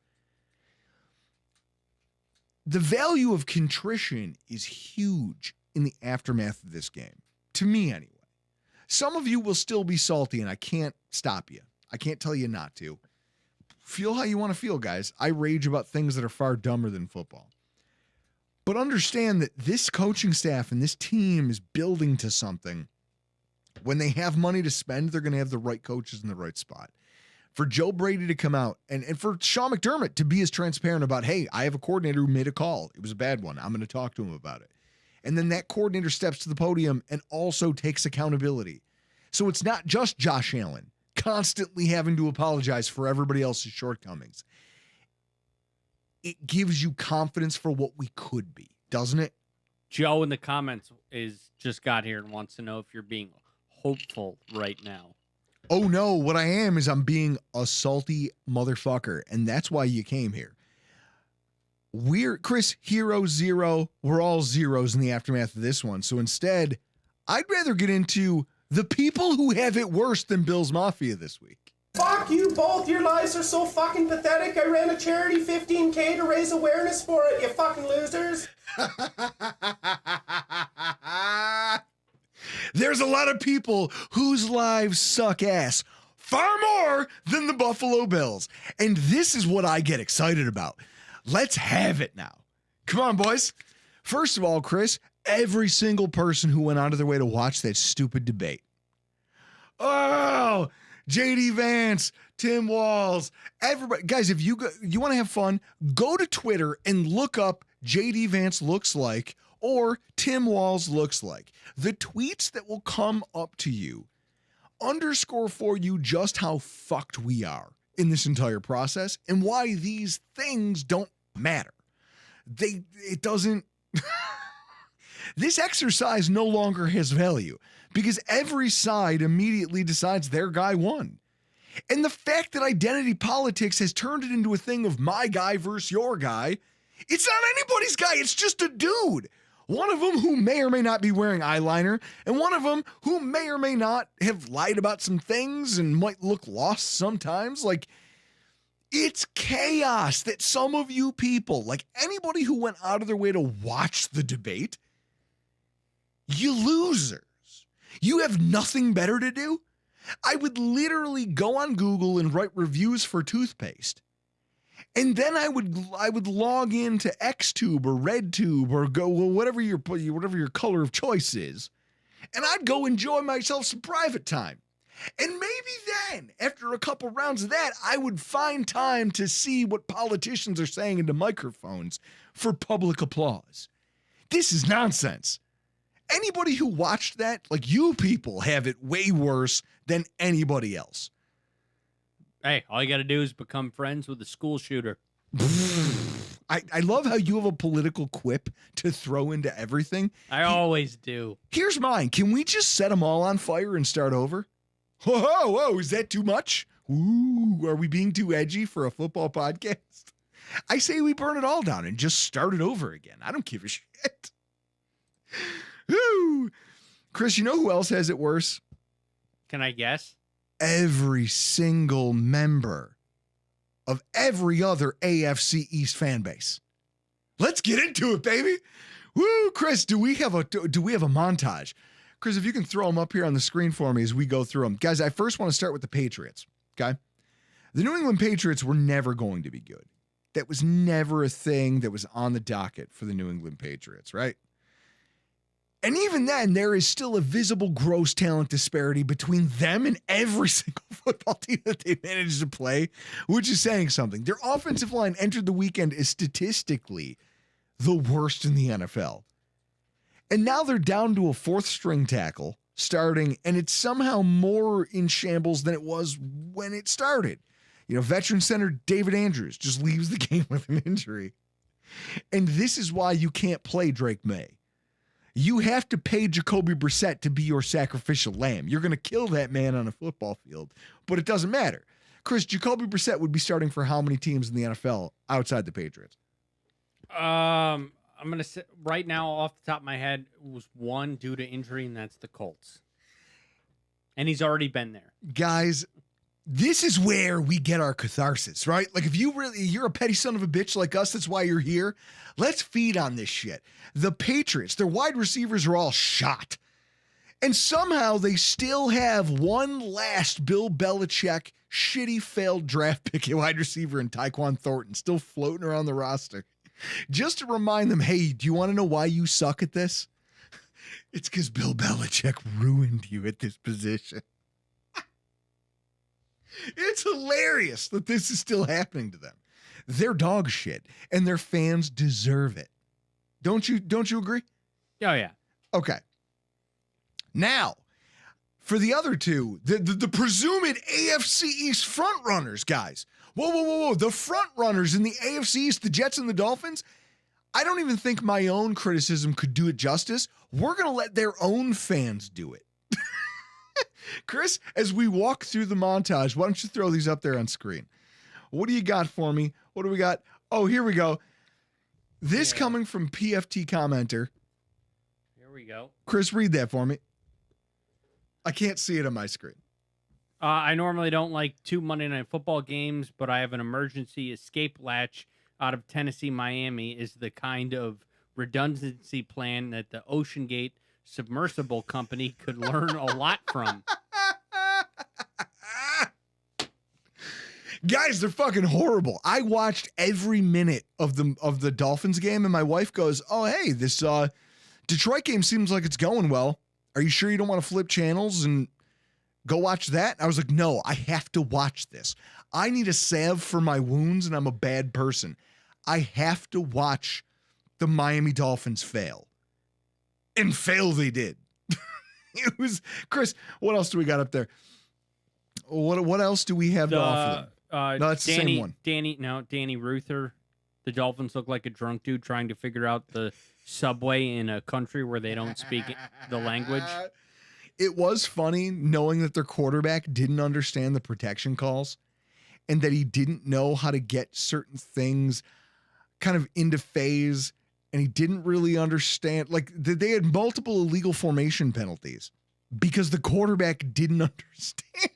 The value of contrition is huge in the aftermath of this game, to me anyway. Some of you will still be salty, and I can't stop you. I can't tell you not to. Feel how you want to feel, guys. I rage about things that are far dumber than football. But understand that this coaching staff and this team is building to something. When they have money to spend, they're going to have the right coaches in the right spot. For Joe Brady to come out and for Sean McDermott to be as transparent about, hey, I have a coordinator who made a call. It was a bad one. I'm going to talk to him about it. And then that coordinator steps to the podium and also takes accountability. So it's not just Josh Allen constantly having to apologize for everybody else's shortcomings. It gives you confidence for what we could be, doesn't it?
Joe in the comments just got here and wants to know if you're being hopeful right now.
Oh no, what I am is I'm being a salty motherfucker, and that's why you came here. Chris, hero zero. We're all zeros in the aftermath of this one. So instead, I'd rather get into the people who have it worse than Bill's Mafia this week.
Fuck you both. Your lives are so fucking pathetic. I ran a charity 15K to raise awareness for it, you fucking losers.
There's a lot of people whose lives suck ass far more than the Buffalo Bills. And this is what I get excited about. Let's have it now. Come on, boys. First of all, Chris, every single person who went out of their way to watch that stupid debate. Oh, JD Vance, Tim Walz, everybody. Guys, if you want to have fun, go to Twitter and look up JD Vance looks like or Tim Walz looks like. The tweets that will come up to you underscore for you just how fucked we are in this entire process and why these things don't matter. It doesn't. This exercise no longer has value because every side immediately decides their guy won. And the fact that identity politics has turned it into a thing of my guy versus your guy, it's not anybody's guy. It's just a dude. One of them who may or may not be wearing eyeliner, and one of them who may or may not have lied about some things and might look lost sometimes. Like, it's chaos that some of you people, like anybody who went out of their way to watch the debate, you losers. You have nothing better to do? I would literally go on Google and write reviews for toothpaste. And then I would log into XTube or RedTube or go whatever your color of choice is, and I'd go enjoy myself some private time. And maybe then, after a couple rounds of that, I would find time to see what politicians are saying into microphones for public applause. This is nonsense. Anybody who watched that, like you people, have it way worse than anybody else.
Hey, all you got to do is become friends with a school shooter.
I love how you have a political quip to throw into everything.
I always do.
Here's mine. Can we just set them all on fire and start over? Whoa, is that too much? Ooh, are we being too edgy for a football podcast? I say we burn it all down and just start it over again. I don't give a shit. Woo! Chris, you know who else has it worse?
Can I guess?
Every single member of every other AFC East fan base. Let's get into it, baby. Woo, Chris, do we have a montage? Chris, if you can throw them up here on the screen for me as we go through them. Guys, I first want to start with the Patriots, okay? The New England Patriots were never going to be good. That was never a thing that was on the docket for the New England Patriots, right? And even then, there is still a visible gross talent disparity between them and every single football team that they managed to play, which is saying something. Their offensive line entered the weekend as statistically the worst in the NFL. And now they're down to a fourth string tackle starting, and it's somehow more in shambles than it was when it started. You know, veteran center David Andrews just leaves the game with an injury. And this is why you can't play Drake May. You have to pay Jacoby Brissett to be your sacrificial lamb. You're going to kill that man on a football field, but it doesn't matter. Chris, Jacoby Brissett would be starting for how many teams in the NFL outside the Patriots?
I'm going to say right now off the top of my head, it was one due to injury, and that's the Colts. And he's already been there.
Guys, this is where we get our catharsis, right? Like if you're a petty son of a bitch like us, that's why you're here. Let's feed on this shit. The Patriots, their wide receivers are all shot. And somehow they still have one last Bill Belichick shitty failed draft pick at wide receiver in Tyquan Thornton still floating around the roster. Just to remind them, hey, do you want to know why you suck at this? It's because Bill Belichick ruined you at this position. It's hilarious that this is still happening to them. They're dog shit, and their fans deserve it. Don't you agree?
Oh, yeah.
Okay. Now, for the other two, the presumed AFC East front runners, guys. Whoa. The front runners in the AFC East, the Jets and the Dolphins, I don't even think my own criticism could do it justice. We're going to let their own fans do it. Chris, as we walk through the montage, why don't you throw these up there on screen? What do you got for me? What do we got? Oh, here we go. This coming from PFT commenter.
Here we go.
Chris, read that for me. I can't see it on my screen.
I normally don't like 2 Monday Night Football games, but I have an emergency escape latch out of Tennessee, Miami is the kind of redundancy plan that the Ocean Gate Submersible Company could learn a lot from.
Guys, they're fucking horrible. I watched every minute of the Dolphins game, and my wife goes, oh, hey, this Detroit game seems like it's going well. Are you sure you don't want to flip channels and go watch that? I was like, no, I have to watch this. I need a salve for my wounds, and I'm a bad person. I have to watch the Miami Dolphins fail. And fail they did. It was, Chris, what else do we got up there? What else do we have to offer them? No, that's the same one.
Danny Ruther. The Dolphins look like a drunk dude trying to figure out the subway in a country where they don't speak the language.
It was funny knowing that their quarterback didn't understand the protection calls and that he didn't know how to get certain things kind of into phase, and he didn't really understand. Like, they had multiple illegal formation penalties because the quarterback didn't understand.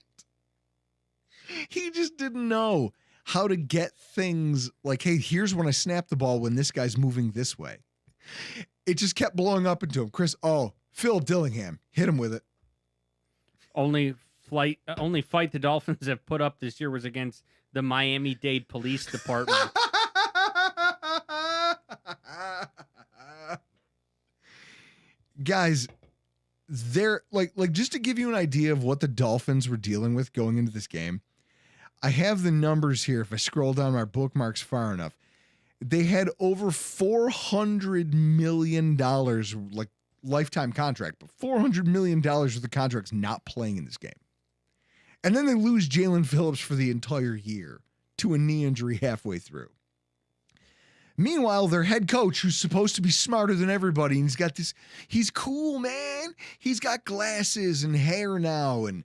He just didn't know how to get things like, hey, here's when I snap the ball when this guy's moving this way. It just kept blowing up into him. Chris, Phil Dillingham, hit him with it.
Only fight the Dolphins have put up this year was against the Miami-Dade Police Department.
Guys, they're like just to give you an idea of what the Dolphins were dealing with going into this game. I have the numbers here. If I scroll down my bookmarks far enough, they had over $400 million, like lifetime contract, but $400 million worth of contracts not playing in this game. And then they lose Jalen Phillips for the entire year to a knee injury halfway through. Meanwhile, their head coach, who's supposed to be smarter than everybody, and he's cool, man. He's got glasses and hair now, and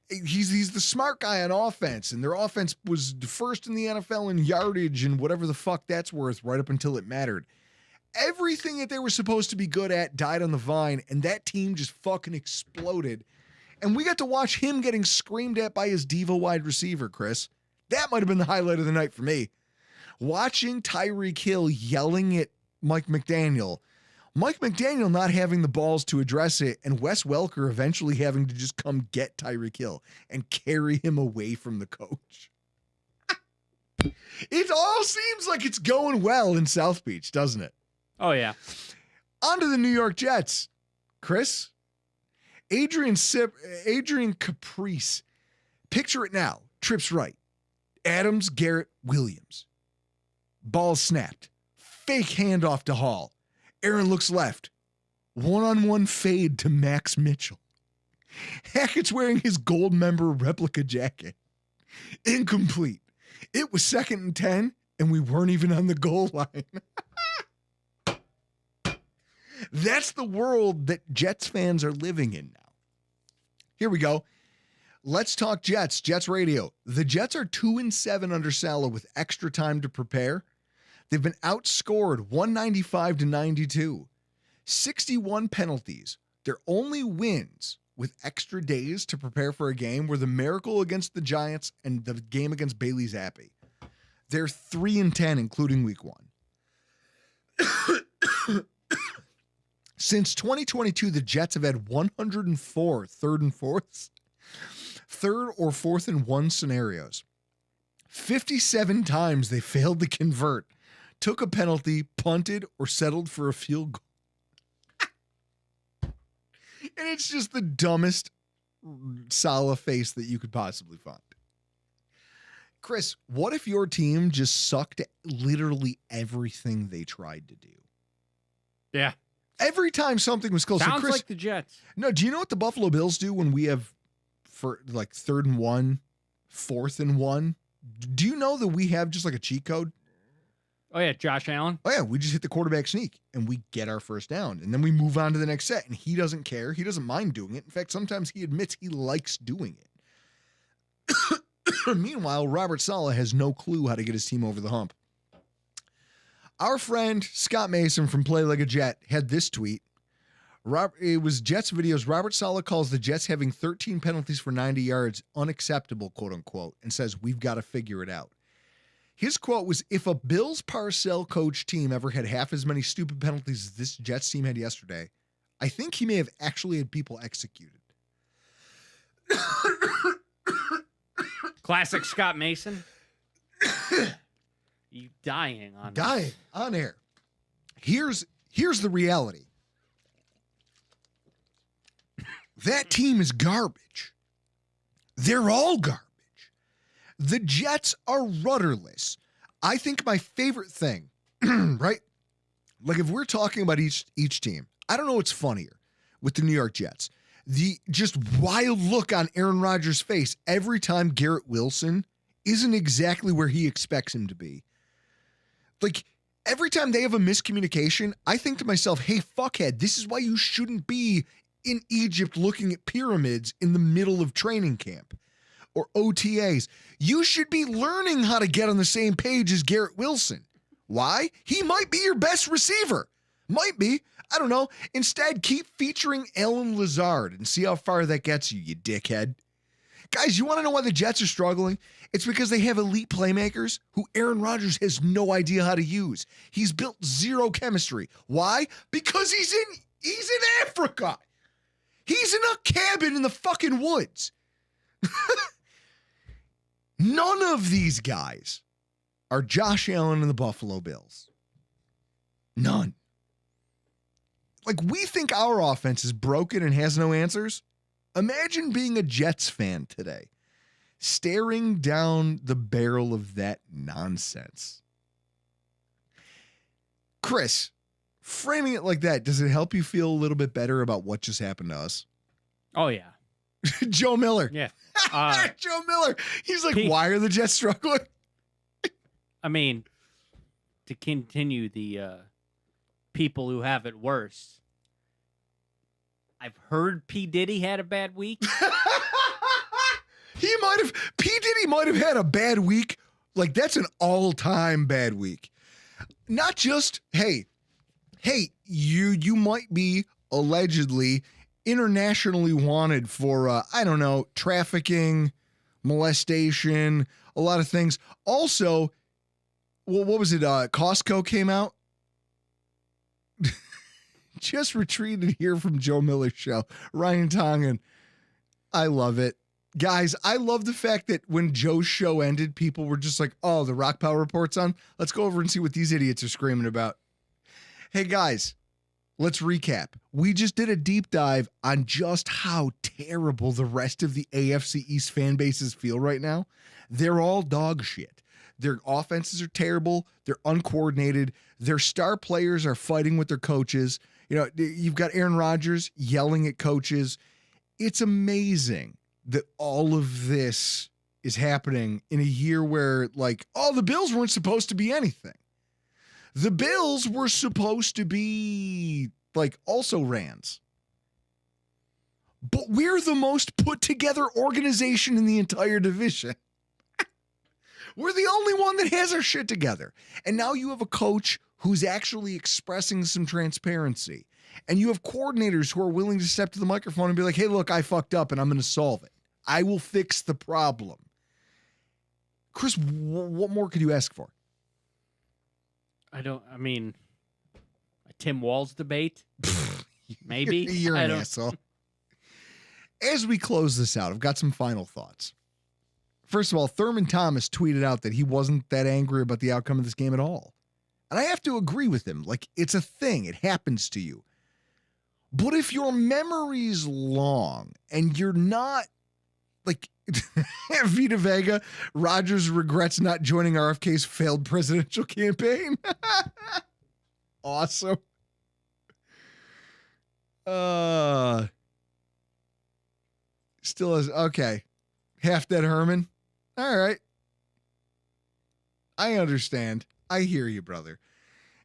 He's the smart guy on offense, and their offense was first in the NFL in yardage and whatever the fuck that's worth right up until it mattered. Everything that they were supposed to be good at died on the vine, and that team just fucking exploded. And we got to watch him getting screamed at by his diva wide receiver, Chris. That might have been the highlight of the night for me. Watching Tyreek Hill yelling at Mike McDaniel not having the balls to address it, and Wes Welker eventually having to just come get Tyreek Hill and carry him away from the coach. It all seems like it's going well in South Beach, doesn't it?
Oh, yeah.
On to the New York Jets. Chris? Adrian Caprice. Picture it now. Trips right. Adams, Garrett, Williams. Ball snapped. Fake handoff to Hall. Aaron looks left. One-on-one fade to Max Mitchell. Hackett's wearing his gold member replica jacket. Incomplete. It was 2nd and 10, and we weren't even on the goal line. That's the world that Jets fans are living in now. Here we go. Let's talk Jets. Jets radio. The Jets are 2-7 under Saleh with extra time to prepare. They've been outscored 195-92. 61 penalties. Their only wins with extra days to prepare for a game were the miracle against the Giants and the game against Bailey Zappi. They're 3-10, including week 1. Since 2022, the Jets have had 104 third or fourth and 1 scenarios. 57 times they failed to convert, took a penalty, punted, or settled for a field goal. And it's just the dumbest Saleh face that you could possibly find. Chris, what if your team just sucked at literally everything they tried to do?
Yeah.
Every time something was close.
Sounds
so Chris,
like the Jets.
No, do you know what the Buffalo Bills do when we have for like 3rd and 1, 4th and 1? Do you know that we have just like a cheat code?
Oh, yeah, Josh Allen.
Oh, yeah, we just hit the quarterback sneak and we get our first down. And then we move on to the next set, and he doesn't care. He doesn't mind doing it. In fact, sometimes he admits he likes doing it. Meanwhile, Robert Saleh has no clue how to get his team over the hump. Our friend Scott Mason from Play Like a Jet had this tweet. It was Jets videos. Robert Saleh calls the Jets having 13 penalties for 90 yards unacceptable, quote unquote, and says, we've got to figure it out. His quote was, if a Bills Parcells coach team ever had half as many stupid penalties as this Jets team had yesterday, I think he may have actually had people executed.
Classic Scott Mason. You dying on
air. Here's the reality. That team is garbage. They're all garbage. The Jets are rudderless. I think my favorite thing, right? Like if we're talking about each team, I don't know what's funnier with the New York Jets. The just wild look on Aaron Rodgers' face every time Garrett Wilson isn't exactly where he expects him to be. Like every time they have a miscommunication, I think to myself, hey, fuckhead, this is why you shouldn't be in Egypt looking at pyramids in the middle of training camp or OTAs. You should be learning how to get on the same page as Garrett Wilson. Why? He might be your best receiver. Might be. I don't know. Instead, keep featuring Alan Lazard and see how far that gets you, you dickhead. Guys, you want to know why the Jets are struggling? It's because they have elite playmakers who Aaron Rodgers has no idea how to use. He's built zero chemistry. Why? Because he's in Africa. He's in a cabin in the fucking woods. None of these guys are Josh Allen and the Buffalo Bills. None. Like, we think our offense is broken and has no answers. Imagine being a Jets fan today, staring down the barrel of that nonsense. Chris, framing it like that, does it help you feel a little bit better about what just happened to us?
Oh, yeah.
Joe Miller.
Yeah.
Joe Miller. He's like, why are the Jets struggling?
I mean, to continue the people who have it worse, I've heard P. Diddy had a bad week.
P. Diddy might have had a bad week. Like, that's an all-time bad week. Not just, hey, you might be allegedly internationally wanted for, I don't know, trafficking, molestation, a lot of things. Also, well, what was it? Costco came out. Just retreated here from Joe Miller's show. Ryan Tongan. I love it. Guys, I love the fact that when Joe's show ended, people were just like, oh, the Rockpile report's on. Let's go over and see what these idiots are screaming about. Hey, guys, let's recap. We just did a deep dive on just how terrible the rest of the AFC East fan bases feel right now. They're all dog shit. Their offenses are terrible. They're uncoordinated. Their star players are fighting with their coaches. You know, you've got Aaron Rodgers yelling at coaches. It's amazing that all of this is happening in a year where, like, oh, the Bills weren't supposed to be anything. The Bills were supposed to be, like, also Rans. But we're the most put together organization in the entire division. We're the only one that has our shit together. And now you have a coach who's actually expressing some transparency. And you have coordinators who are willing to step to the microphone and be like, hey, look, I fucked up and I'm going to solve it. I will fix the problem. Chris, what more could you ask for?
I mean, a Tim Walz debate? Maybe?
You're an asshole. As we close this out, I've got some final thoughts. First of all, Thurman Thomas tweeted out that he wasn't that angry about the outcome of this game at all. And I have to agree with him. Like, it's a thing. It happens to you. But if your memory's long and you're not, like, Vita Vega, Rodgers regrets not joining RFK's failed presidential campaign. Awesome. Still is, okay. Half Dead Herman. All right. I understand. I hear you, brother.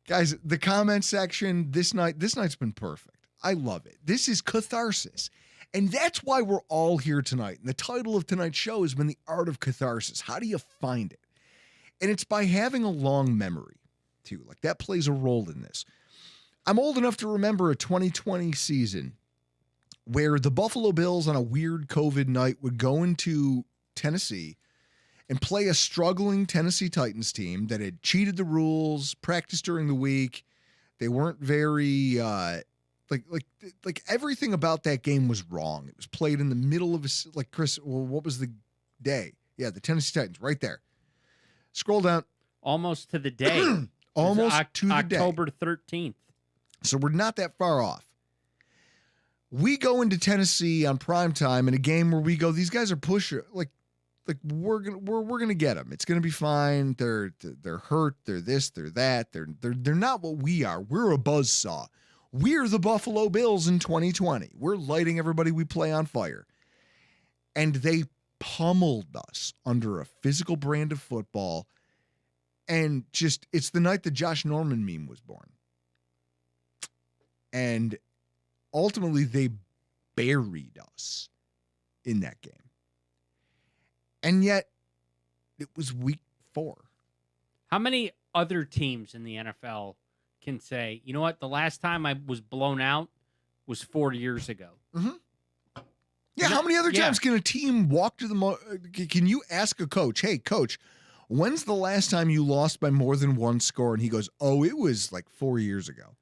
Guys, the comment section this night's been perfect. I love it. This is catharsis. And that's why we're all here tonight. And the title of tonight's show has been The Art of Catharsis. How do you find it? And it's by having a long memory, too. Like, that plays a role in this. I'm old enough to remember a 2020 season where the Buffalo Bills on a weird COVID night would go into Tennessee and play a struggling Tennessee Titans team that had cheated the rules, practiced during the week. They weren't very, like everything about that game was wrong. It was played in the middle of like, Chris, well, what was the day? Yeah, the Tennessee Titans, right there. Scroll down.
Almost to the day.
Almost to the day.
October 13th.
So we're not that far off. We go into Tennessee on prime time in a game where we go, these guys are pusher, like we're gonna get them. It's gonna be fine. They're hurt. They're this. They're that. They're not what we are. We're a buzzsaw. We're the Buffalo Bills in 2020. We're lighting everybody we play on fire, and they pummeled us under a physical brand of football. And just, it's the night the Josh Norman meme was born. And ultimately, they buried us in that game. And yet, it was week 4.
How many other teams in the NFL can say, you know what, the last time I was blown out was 4 years ago?
Mm-hmm. Yeah, how many other times can a team walk to the can you ask a coach, hey, coach, when's the last time you lost by more than one score? And he goes, oh, it was like 4 years ago.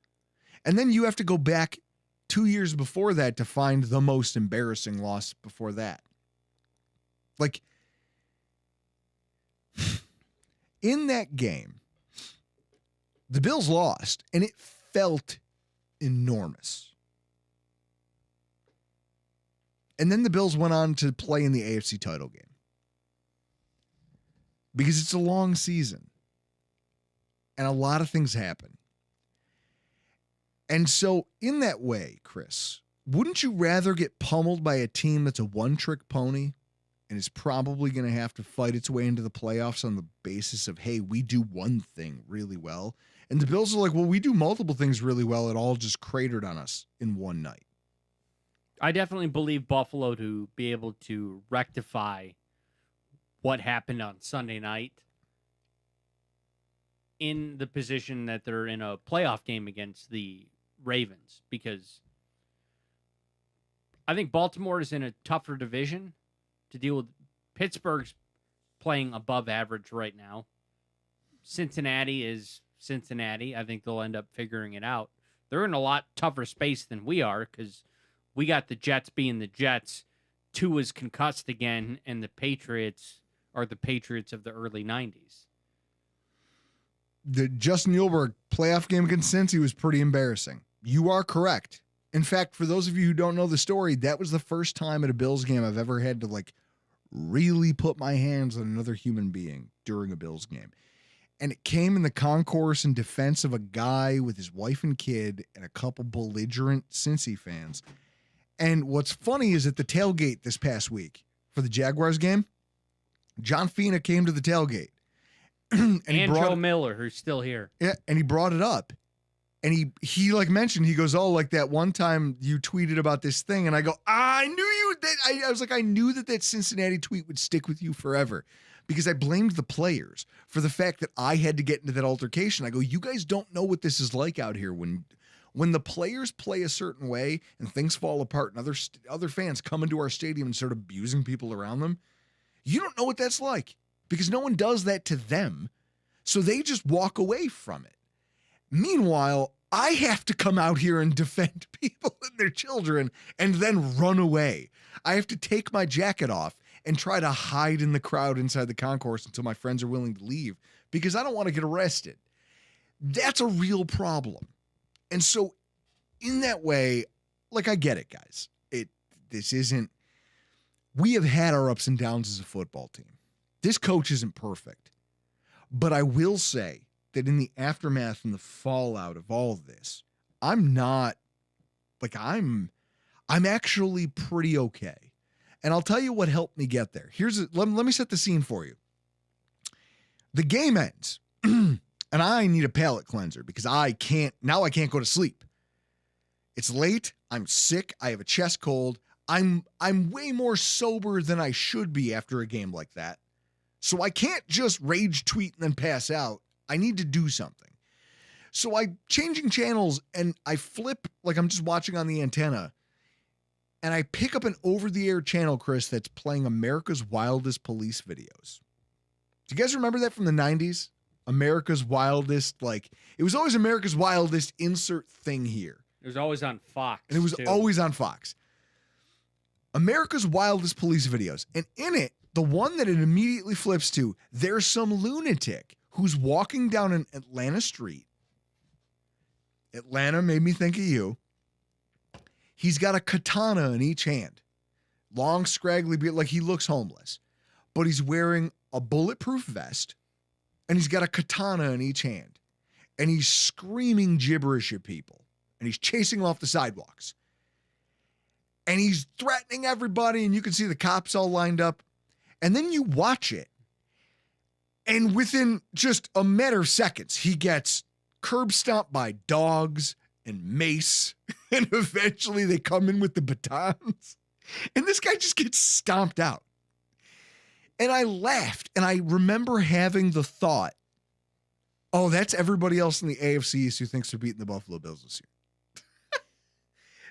And then you have to go back 2 years before that to find the most embarrassing loss before that. Like, in that game, the Bills lost, and it felt enormous. And then the Bills went on to play in the AFC title game. Because it's a long season. And a lot of things happen. And so, in that way, Chris, wouldn't you rather get pummeled by a team that's a one-trick pony and is probably going to have to fight its way into the playoffs on the basis of, hey, we do one thing really well? And the Bills are like, well, we do multiple things really well. It all just cratered on us in one night.
I definitely believe Buffalo to be able to rectify what happened on Sunday night in the position that they're in a playoff game against the Ravens, because I think Baltimore is in a tougher division to deal with. Pittsburgh's playing above average right now. Cincinnati is Cincinnati. I think they'll end up figuring it out. They're in a lot tougher space than we are because we got the Jets being the Jets. Tua's concussed again, and the Patriots are the Patriots of the early 90s.
The Justin Yulberg playoff game against Cincy was pretty embarrassing. You are correct. In fact, for those of you who don't know the story, that was the first time at a Bills game I've ever had to really put my hands on another human being during a Bills game. And it came in the concourse in defense of a guy with his wife and kid and a couple belligerent Cincy fans. And what's funny is at the tailgate this past week for the Jaguars game, John Fina came to the tailgate.
And Joe Miller, who's still here.
Yeah, and he brought it up. And he mentioned, he goes, oh, like that one time you tweeted about this thing. And I go, I knew you. I was like, I knew that Cincinnati tweet would stick with you forever because I blamed the players for the fact that I had to get into that altercation. I go, you guys don't know what this is like out here when the players play a certain way and things fall apart and other fans come into our stadium and start abusing people around them. You don't know what that's like because no one does that to them. So they just walk away from it. Meanwhile, I have to come out here and defend people and their children and then run away. I have to take my jacket off and try to hide in the crowd inside the concourse until my friends are willing to leave because I don't want to get arrested. That's a real problem. And so in that way, I get it, guys. We have had our ups and downs as a football team. This coach isn't perfect. But I will say that in the aftermath and the fallout of all of this, I'm actually pretty okay. And I'll tell you what helped me get there. Let me set the scene for you. The game ends, and I need a palate cleanser because I can't go to sleep. It's late. I'm sick. I have a chest cold. I'm way more sober than I should be after a game like that. So I can't just rage tweet and then pass out. I need to do something. So I'm changing channels and I flip I'm just watching on the antenna. And I pick up an over-the-air channel, Chris, that's playing America's Wildest Police videos. Do you guys remember that from the 90s? America's Wildest, it was always America's Wildest insert thing here.
It was always on Fox.
And it was always on Fox. America's Wildest Police videos. And in it, the one that it immediately flips to, there's some lunatic who's walking down an Atlanta street. Atlanta made me think of you. He's got a katana in each hand. Long, scraggly beard, he looks homeless. But he's wearing a bulletproof vest, and he's got a katana in each hand. And he's screaming gibberish at people. And he's chasing them off the sidewalks. And he's threatening everybody, and you can see the cops all lined up. And then you watch it, and within just a matter of seconds, he gets curb stomped by dogs and mace, and eventually they come in with the batons, and this guy just gets stomped out. And I laughed, and I remember having the thought, oh, that's everybody else in the AFC East who thinks they're beating the Buffalo Bills this year.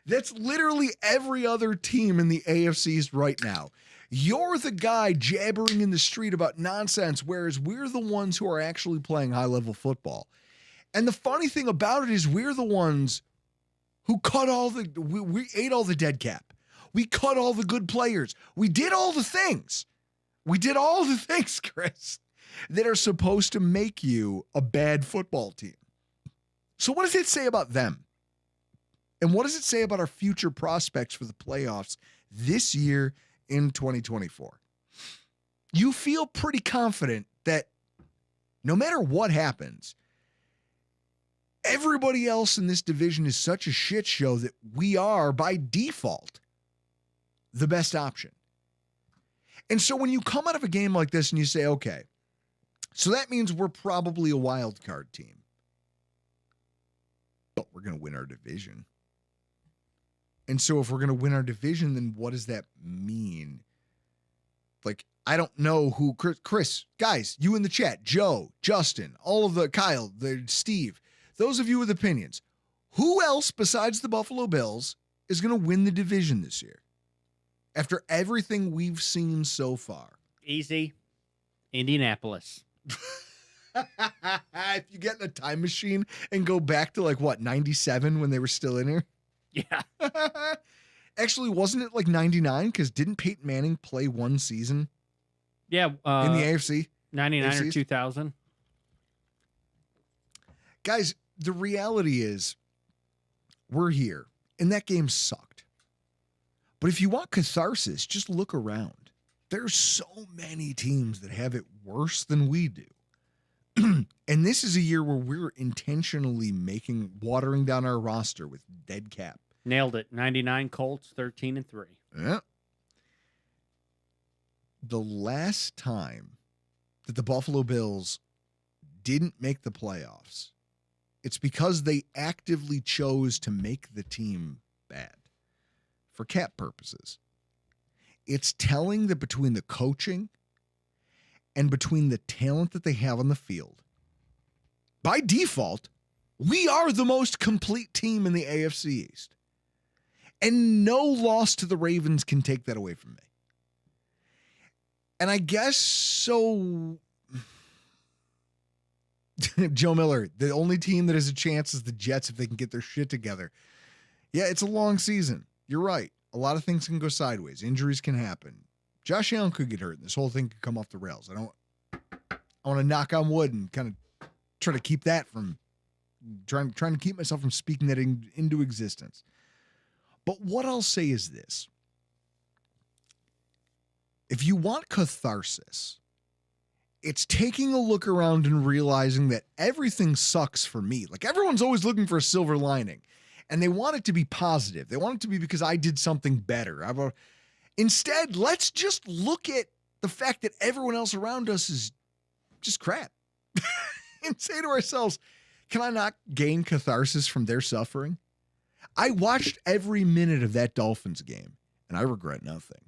That's literally every other team in the AFC East right now. You're the guy jabbering in the street about nonsense, whereas we're the ones who are actually playing high-level football. And the funny thing about it is we're the ones who cut we ate all the dead cap. We cut all the good players. We did all the things. Chris, that are supposed to make you a bad football team. So what does it say about them? And what does it say about our future prospects for the playoffs this year in 2024? You feel pretty confident that no matter what happens, everybody else in this division is such a shit show that we are, by default, the best option. And so when you come out of a game like this and you say, okay, so that means we're probably a wild card team, but we're going to win our division. And so if we're going to win our division, then what does that mean? I don't know who, Chris, guys, you in the chat, Joe, Justin, all of the, Kyle, Steve, those of you with opinions, who else besides the Buffalo Bills is going to win the division this year? After everything we've seen so far.
Easy. Indianapolis.
If you get in a time machine and go back to 97 when they were still in here?
Yeah.
Actually, wasn't it 99? Because didn't Peyton Manning play one season?
Yeah.
In the AFC?
99
AFCs?
or 2000.
Guys, the reality is we're here, and that game sucked. But if you want catharsis, just look around. There's so many teams that have it worse than we do. And this is a year where we're intentionally watering down our roster with dead cap.
Nailed it. 99 Colts, 13-3.
Yeah. The last time that the Buffalo Bills didn't make the playoffs, it's because they actively chose to make the team bad for cap purposes. It's telling that between the coaching and between the talent that they have on the field, by default, we are the most complete team in the AFC East. And no loss to the Ravens can take that away from me. And I guess so. Joe Miller, the only team that has a chance is the Jets if they can get their shit together. Yeah, it's a long season. You're right. A lot of things can go sideways. Injuries can happen. Josh Allen could get hurt, and this whole thing could come off the rails. I want to knock on wood and kind of try to keep that from trying to keep myself from speaking that into existence. But what I'll say is this. If you want catharsis, it's taking a look around and realizing that everything sucks for me. Everyone's always looking for a silver lining, and they want it to be positive. They want it to be because I did something better. Instead, let's just look at the fact that everyone else around us is just crap and say to ourselves, can I not gain catharsis from their suffering? I watched every minute of that Dolphins game, and I regret nothing.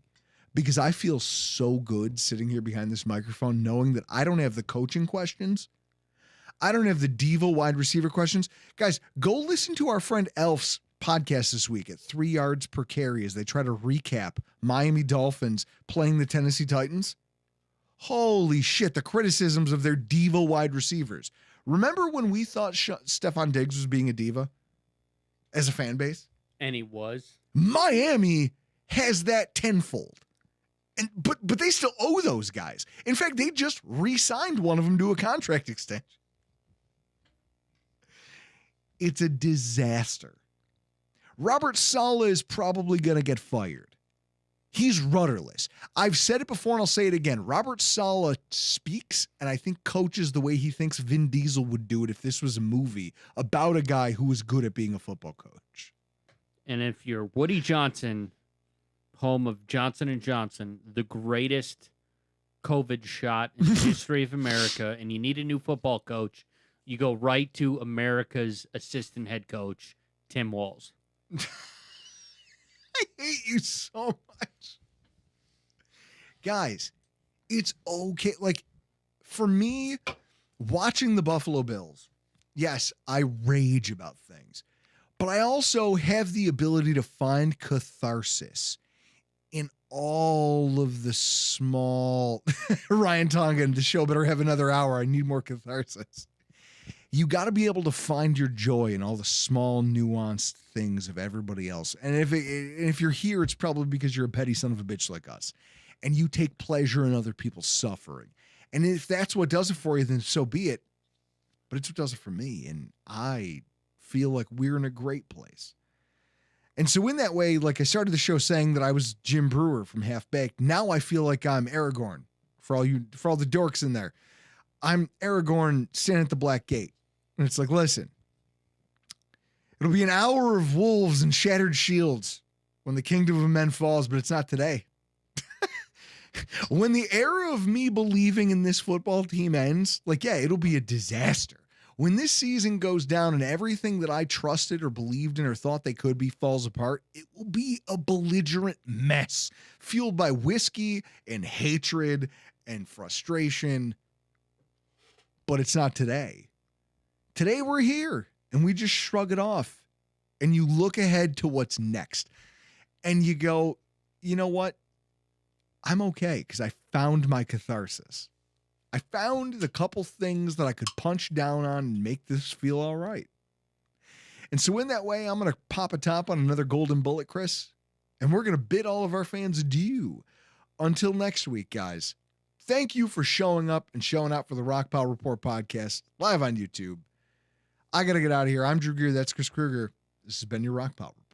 Because I feel so good sitting here behind this microphone knowing that I don't have the coaching questions. I don't have the diva wide receiver questions. Guys, go listen to our friend Elf's podcast this week at 3 yards per carry as they try to recap Miami Dolphins playing the Tennessee Titans. Holy shit, the criticisms of their diva wide receivers. Remember when we thought Stephon Diggs was being a diva as a fan base?
And he was.
Miami has that tenfold. But they still owe those guys. In fact, they just re-signed one of them to a contract extension. It's a disaster. Robert Saleh is probably going to get fired. He's rudderless. I've said it before and I'll say it again. Robert Saleh speaks and I think coaches the way he thinks Vin Diesel would do it if this was a movie about a guy who was good at being a football coach.
And if you're Woody Johnson, home of Johnson & Johnson, the greatest COVID shot in the history of America, and you need a new football coach, you go right to America's assistant head coach, Tim Walz.
I hate you so much. Guys, it's okay. For me, watching the Buffalo Bills, yes, I rage about things, but I also have the ability to find catharsis in all of the small Ryan Tongan, the show better have another hour. I need more catharsis. You got to be able to find your joy in all the small nuanced things of everybody else. And if you're here, it's probably because you're a petty son of a bitch like us and you take pleasure in other people's suffering. And if that's what does it for you, then so be it. But it's what does it for me. And I feel like we're in a great place. And so in that way, I started the show saying that I was Jim Brewer from Half Baked. Now I feel like I'm Aragorn for all the dorks in there. I'm Aragorn standing at the Black Gate. And it's listen, it'll be an hour of wolves and shattered shields when the kingdom of men falls, but it's not today. When the era of me believing in this football team ends, it'll be a disaster. When this season goes down and everything that I trusted or believed in or thought they could be falls apart, it will be a belligerent mess fueled by whiskey and hatred and frustration. But it's not today. Today we're here and we just shrug it off and you look ahead to what's next and you go, you know what? I'm okay because I found my catharsis. I found the couple things that I could punch down on and make this feel all right. And so in that way, I'm going to pop a top on another golden bullet, Chris, and we're going to bid all of our fans adieu. Until next week, guys, thank you for showing up and showing out for the Rockpile Report podcast live on YouTube. I got to get out of here. I'm Drew Gear. That's Chris Kruger. This has been your Rockpile Report.